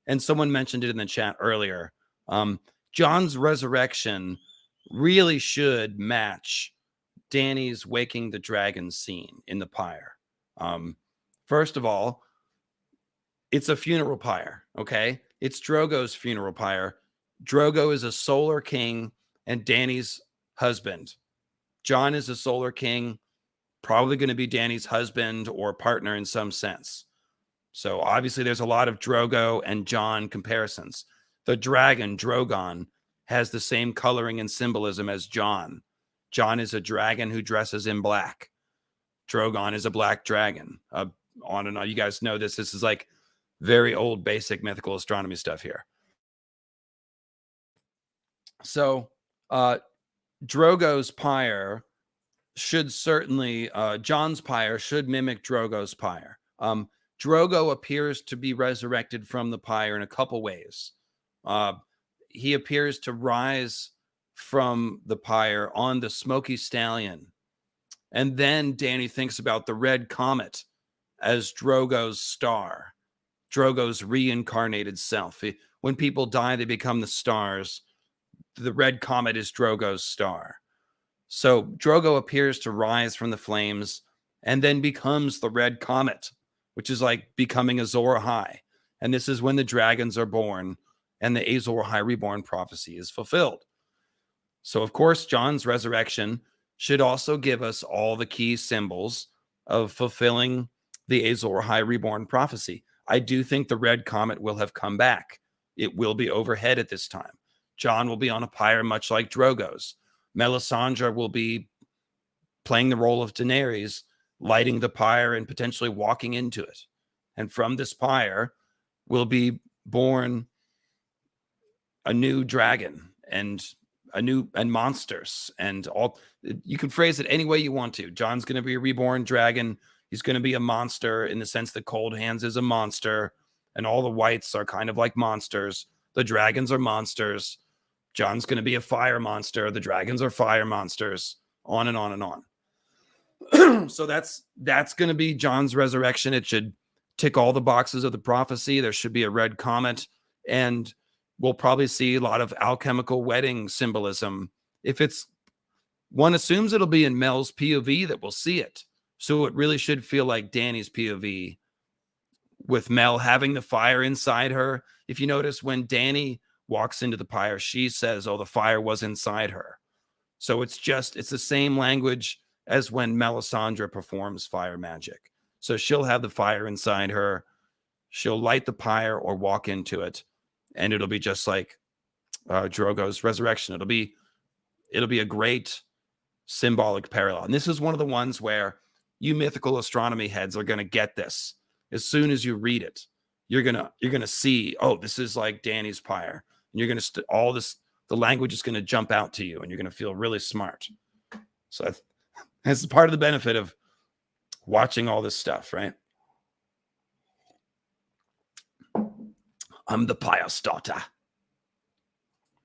And someone mentioned it in the chat earlier. Jon's resurrection really should match Dany's waking the dragon scene in the pyre. First of all, it's a funeral pyre, okay? It's Drogo's funeral pyre. Drogo is a solar king and Dany's husband. Jon is a solar king, probably going to be Dany's husband or partner in some sense. So obviously there's a lot of Drogo and Jon comparisons. The dragon, Drogon, has the same coloring and symbolism as Jon. Jon is a dragon who dresses in black. Drogon is a black dragon. On and on. You guys know this. This is like very old, basic mythical astronomy stuff here. So, Drogo's pyre should certainly, Jon's pyre should mimic Drogo's pyre. Drogo appears to be resurrected from the pyre in a couple ways. He appears to rise from the pyre on the smoky stallion. And then Dany thinks about the red comet as Drogo's star, Drogo's reincarnated self. When people die, they become the stars. The red comet is Drogo's star. So Drogo appears to rise from the flames and then becomes the red comet, which is like becoming Azor Ahai. And this is when the dragons are born and the Azor Ahai reborn prophecy is fulfilled. So, of course, Jon's resurrection should also give us all the key symbols of fulfilling the Azor Ahai reborn prophecy. I do think the red comet will have come back. It will be overhead at this time. Jon will be on a pyre much like Drogo's. Melisandre will be playing the role of Daenerys, lighting the pyre and potentially walking into it. And from this pyre will be born a new dragon and monsters and all. You can phrase it any way you want to. Jon's going to be a reborn dragon. He's going to be a monster in the sense that Cold Hands is a monster, and all the whites are kind of like monsters. The dragons are monsters. Jon's going to be a fire monster. The dragons are fire monsters. On and on and on. So that's going to be Jon's resurrection. It should tick all the boxes of the prophecy. There should be a red comet, and we'll probably see a lot of alchemical wedding symbolism. If it's, one assumes it'll be in Mel's POV that we'll see it. So it really should feel like Dany's POV with Mel having the fire inside her. If you notice, when Dany walks into the pyre, she says, oh, the fire was inside her. So it's the same language as when Melisandre performs fire magic. So she'll have the fire inside her. She'll light the pyre or walk into it. And it'll be just like Drogo's resurrection. It'll be a great symbolic parallel. And this is one of the ones where you mythical astronomy heads are going to get this. As soon as you read it, you're gonna see, oh, this is like Dany's pyre. And you're gonna the language is gonna jump out to you, and you're gonna feel really smart. So that's part of the benefit of watching all this stuff, right? I'm the pyre's daughter.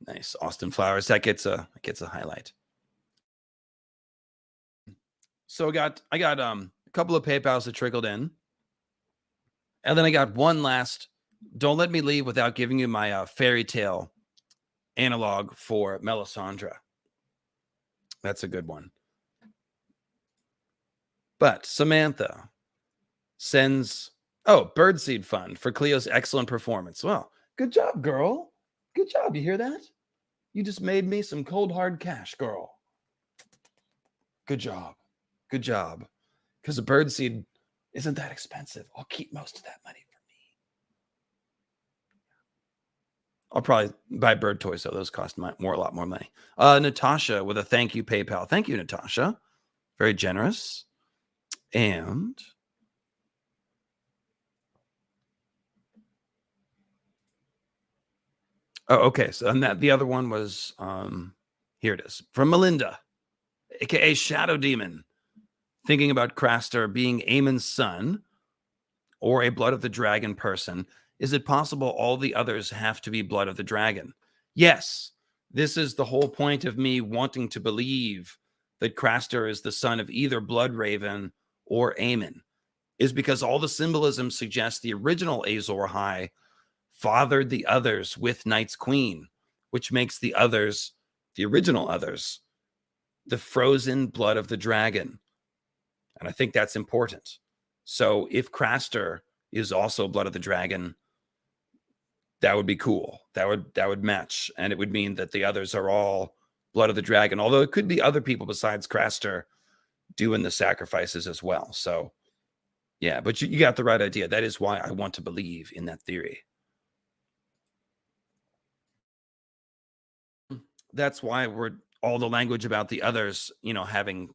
Nice, Austin Flowers. That gets a highlight. So I got a couple of PayPals that trickled in, and then I got one last. Don't let me leave without giving you my fairy tale analog for Melisandre. That's a good one. But Samantha sends, Birdseed Fund for Cleo's excellent performance. Well, good job, girl. Good job. You hear that? You just made me some cold, hard cash, girl. Good job. Good job. Because a birdseed isn't that expensive. I'll keep most of that money for me. I'll probably buy bird toys, though. Those cost a lot more money. Natasha with a thank you PayPal. Thank you, Natasha. Very generous. And okay. So and the other one was here it is from Melinda, aka Shadow Demon, thinking about Craster being Aemon's son or a Blood of the Dragon person. Is it possible all the others have to be Blood of the Dragon? Yes. This is the whole point of me wanting to believe that Craster is the son of either Bloodraven or Aemon, is because all the symbolism suggests the original Azor Ahai fathered the others with Night's Queen, which makes the others, the original others, the frozen blood of the dragon. And I think that's important. So if Craster is also blood of the dragon, that would be cool. That would match. And it would mean that the others are all blood of the dragon. Although it could be other people besides Craster doing the sacrifices as well. So yeah, but you got the right idea. That is why I want to believe in that theory. that's why we're all the language about the others, having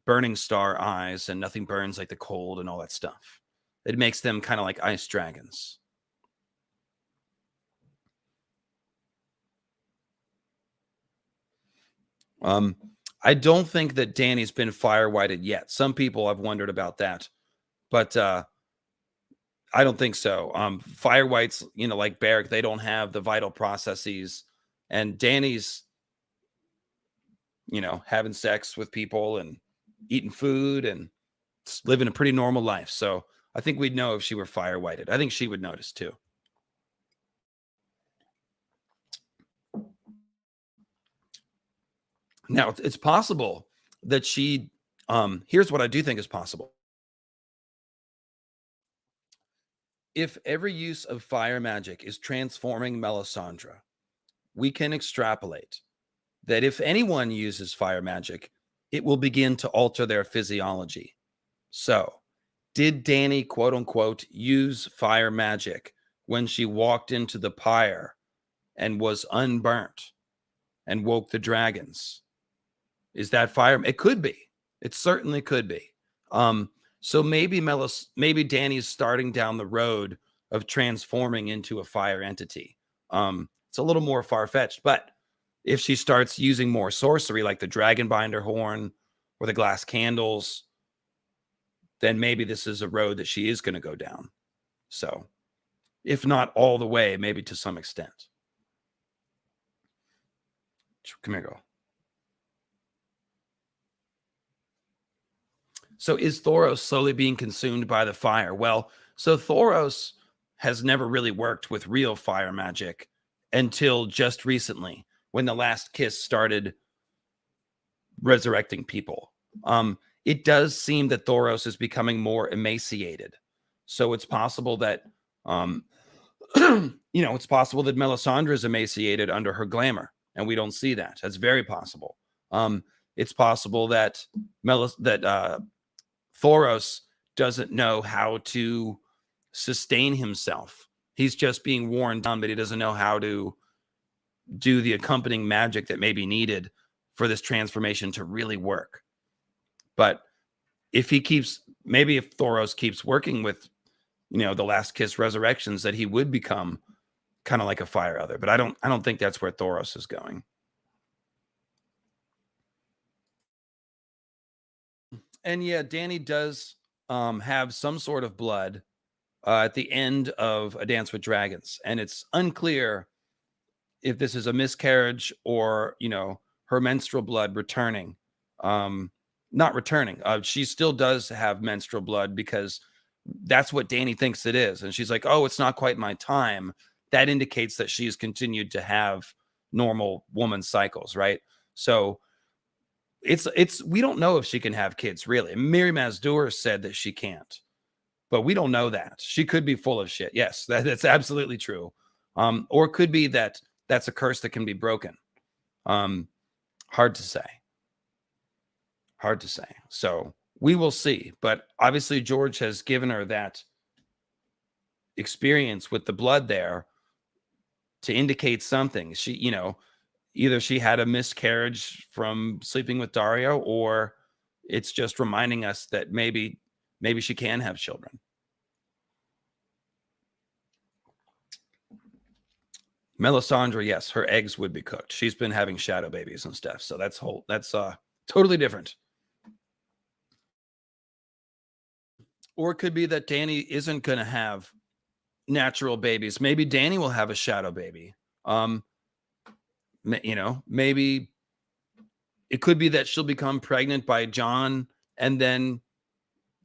burning star eyes and nothing burns like the cold and all that stuff. It makes them kind of like ice dragons. I don't think that Dany's been fire whited yet. Some people have wondered about that, but I don't think so. Fire whites, like Beric, they don't have the vital processes, and Dany's, having sex with people and eating food and living a pretty normal life. So I think we'd know if she were fire whited. I think she would notice too. Now, it's possible that she, here's what I do think is possible. If every use of fire magic is transforming Melisandre, we can extrapolate that if anyone uses fire magic, it will begin to alter their physiology. So, did Dany, quote unquote, use fire magic when she walked into the pyre and was unburnt and woke the dragons? Is that fire? It could be. It certainly could be. So maybe Dany's starting down the road of transforming into a fire entity. It's a little more far-fetched, but if she starts using more sorcery like the Dragonbinder horn or the glass candles, then maybe this is a road that she is going to go down. So, if not all the way, maybe to some extent. Come here, girl. So is Thoros slowly being consumed by the fire? Well, so Thoros has never really worked with real fire magic until just recently, when the last kiss started resurrecting people. It does seem that Thoros is becoming more emaciated. So it's possible that, it's possible that Melisandre is emaciated under her glamour, and we don't see that. That's very possible. It's possible that Thoros doesn't know how to sustain himself. He's just being worn down, but he doesn't know how to do the accompanying magic that may be needed for this transformation to really work. But if Thoros keeps working with, the Last Kiss resurrections, that he would become kind of like a fire other. But I don't think that's where Thoros is going. And yeah, Dany does have some sort of blood at the end of A Dance with Dragons. And it's unclear if this is a miscarriage or, her menstrual blood returning. Not returning. She still does have menstrual blood because that's what Dany thinks it is. And she's like, oh, it's not quite my time. That indicates that she's continued to have normal woman cycles, right? So we don't know if she can have kids, really. Miri Mazdur said that she can't, but we don't know that. She could be full of shit. Yes, that's absolutely true. Or it could be that that's a curse that can be broken. Hard to say. So we will see. But obviously George has given her that experience with the blood there to indicate something. She, either she had a miscarriage from sleeping with Dario, or it's just reminding us that maybe she can have children. Melisandre, yes, her eggs would be cooked. She's been having shadow babies and stuff. So that's totally different. Or it could be that Dany isn't going to have natural babies. Maybe Dany will have a shadow baby. Maybe it could be that she'll become pregnant by Jon and then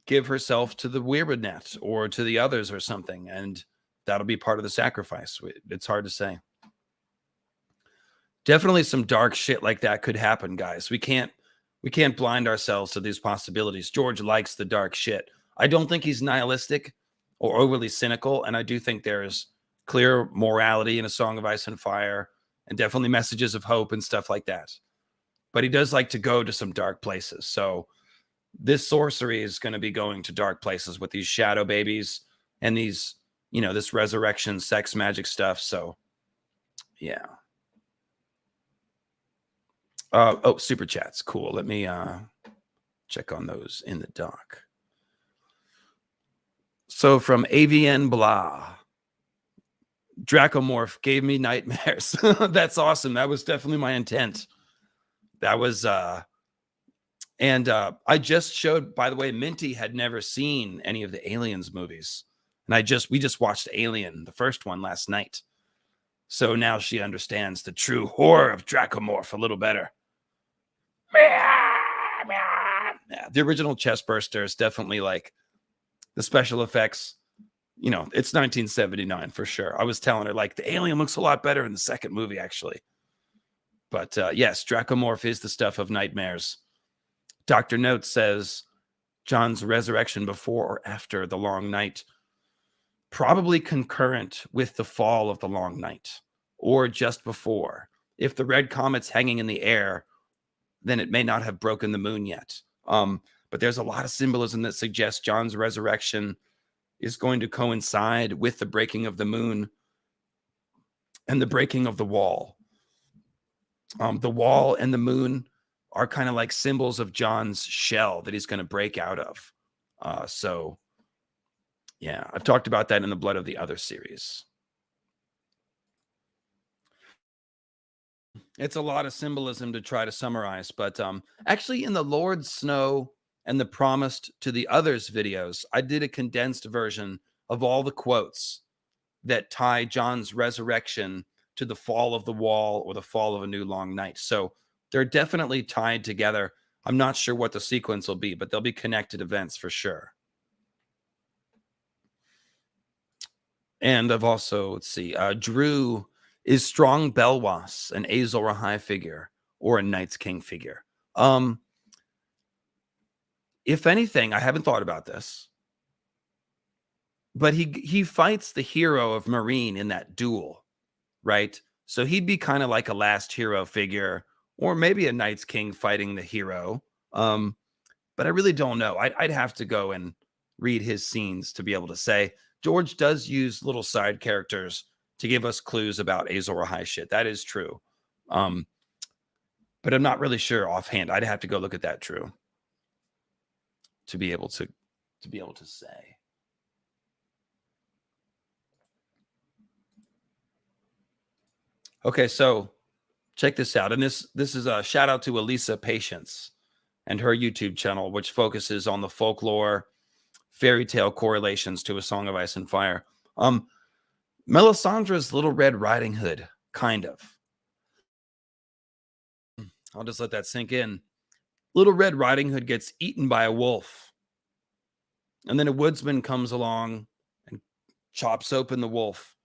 give herself to the Weirwood or to the others or something. And that'll be part of the sacrifice. It's hard to say. Definitely some dark shit like that could happen, guys. We can't blind ourselves to these possibilities. George likes the dark shit. I don't think he's nihilistic or overly cynical, and I do think there's clear morality in A Song of Ice and Fire, and definitely messages of hope and stuff like that. But he does like to go to some dark places. So this sorcery is going to be going to dark places with these shadow babies and these, this resurrection sex magic stuff. So yeah. Oh, super chats. Cool. Let me check on those in the doc. So from AVN Blah, Dracomorph gave me nightmares. That's awesome. That was definitely my intent. That was and I just showed, by the way, Minty had never seen any of the Aliens movies. And we just watched Alien, the first one, last night. So now she understands the true horror of Dracomorph a little better. Yeah, the original chest burster is definitely like the special effects. You know, it's 1979 for sure. I was telling her, like, the alien looks a lot better in the second movie, actually. But yes, Dracomorph is the stuff of nightmares. Dr. Note says Jon's resurrection before or after the long night, probably concurrent with the fall of the long night, or just before. If the red comet's hanging in the air, then it may not have broken the moon yet. But there's a lot of symbolism that suggests Jon's resurrection is going to coincide with the breaking of the moon and the breaking of the wall. The wall and the moon are kind of like symbols of Jon's shell that he's going to break out of. So, yeah, I've talked about that in the Blood of the Other series. It's a lot of symbolism to try to summarize, but actually in the Lord Snow and the Promised to the Others videos, I did a condensed version of all the quotes that tie Jon's resurrection to the fall of the wall or the fall of a new long night. So they're definitely tied together. I'm not sure what the sequence will be, but they'll be connected events for sure. And I've also, let's see, Drew, is Strong Belwas an Azor Ahai figure or a Knights King figure? If anything, I haven't thought about this, but he fights the hero of Marine in that duel, right? So he'd be kind of like a last hero figure, or maybe a Knights King fighting the hero. But I really don't know. I'd have to go and read his scenes to be able to say. George does use little side characters to give us clues about Azor Ahai shit. That is true. But I'm not really sure offhand. I'd have to go look at that, Drew, to be able to say. Okay, so check this out. And this is a shout out to Elisa Patience and her YouTube channel, which focuses on the folklore, fairy tale correlations to A Song of Ice and Fire. Melisandre's Little Red Riding Hood, kind of. I'll just let that sink in. Little Red Riding Hood gets eaten by a wolf. And then a woodsman comes along and chops open the wolf.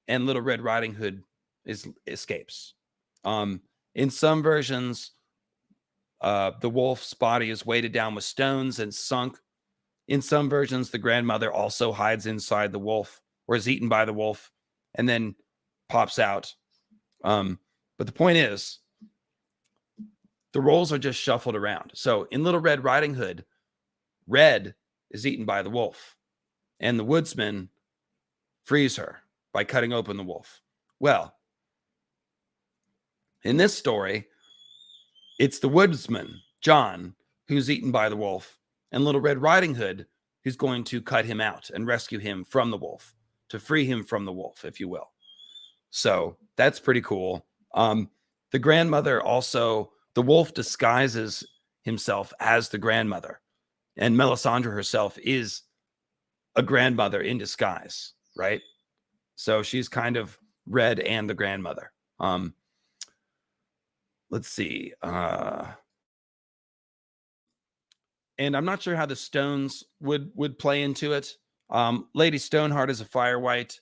And Little Red Riding Hood escapes. In some versions, the wolf's body is weighted down with stones and sunk. In some versions, the grandmother also hides inside the wolf or is eaten by the wolf and then pops out. But the point is, the roles are just shuffled around. So in Little Red Riding Hood, Red is eaten by the wolf, and the woodsman frees her by cutting open the wolf. Well, in this story, it's the woodsman, Jon, who's eaten by the wolf, and Little Red Riding Hood who's going to cut him out and rescue him from the wolf, to free him from the wolf, if you will. So that's pretty cool. The grandmother also, the wolf disguises himself as the grandmother, and Melisandre herself is a grandmother in disguise, right? So she's kind of Red and the grandmother. Let's see. And I'm not sure how the stones would play into it. Lady Stoneheart is a fire white.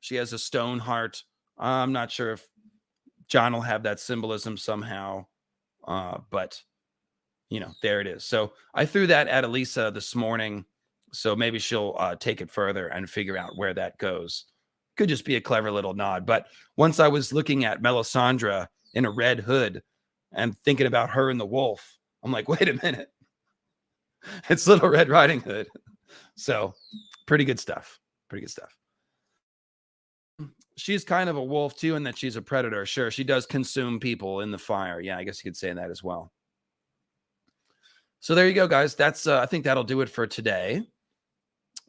She has a stone heart. I'm not sure if Jon will have that symbolism somehow. But, you know, there it is. So I threw that at Elisa this morning. So maybe she'll take it further and figure out where that goes. Could just be a clever little nod. But once I was looking at Melisandre in a red hood and thinking about her and the wolf, I'm like, wait a minute. It's Little Red Riding Hood. So pretty good stuff. Pretty good stuff. she's kind of a wolf too, in that she's a predator. Sure, she does consume people in the fire. Yeah, I guess you could say that as well. So there you go, guys. That's I think that'll do it for today.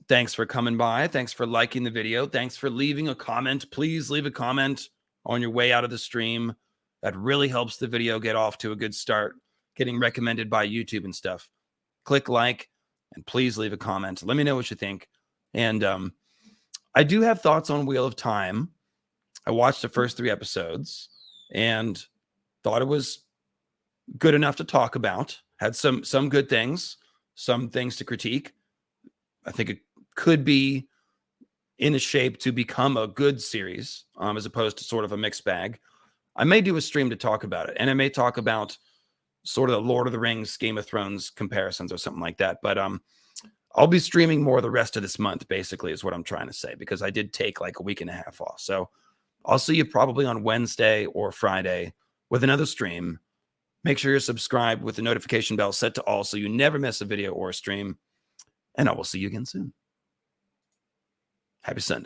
Thanks for coming by. Thanks for liking the video. Thanks for leaving a comment. Please leave a comment on your way out of the stream. That really helps the video get off to a good start, getting recommended by YouTube and stuff. Click like, and please leave a comment. Let me know what you think. And I do have thoughts on Wheel of Time. I watched the first 3 episodes and thought it was good enough to talk about. Had some good things, some things to critique. I think it could be in a shape to become a good series, as opposed to sort of a mixed bag. I may do a stream to talk about it, and I may talk about sort of the Lord of the Rings, Game of Thrones comparisons or something like that. But I'll be streaming more the rest of this month, basically, is what I'm trying to say, because I did take like a week and a half off. So I'll see you probably on Wednesday or Friday with another stream. Make sure you're subscribed with the notification bell set to all so you never miss a video or a stream. And I will see you again soon. Happy Sunday.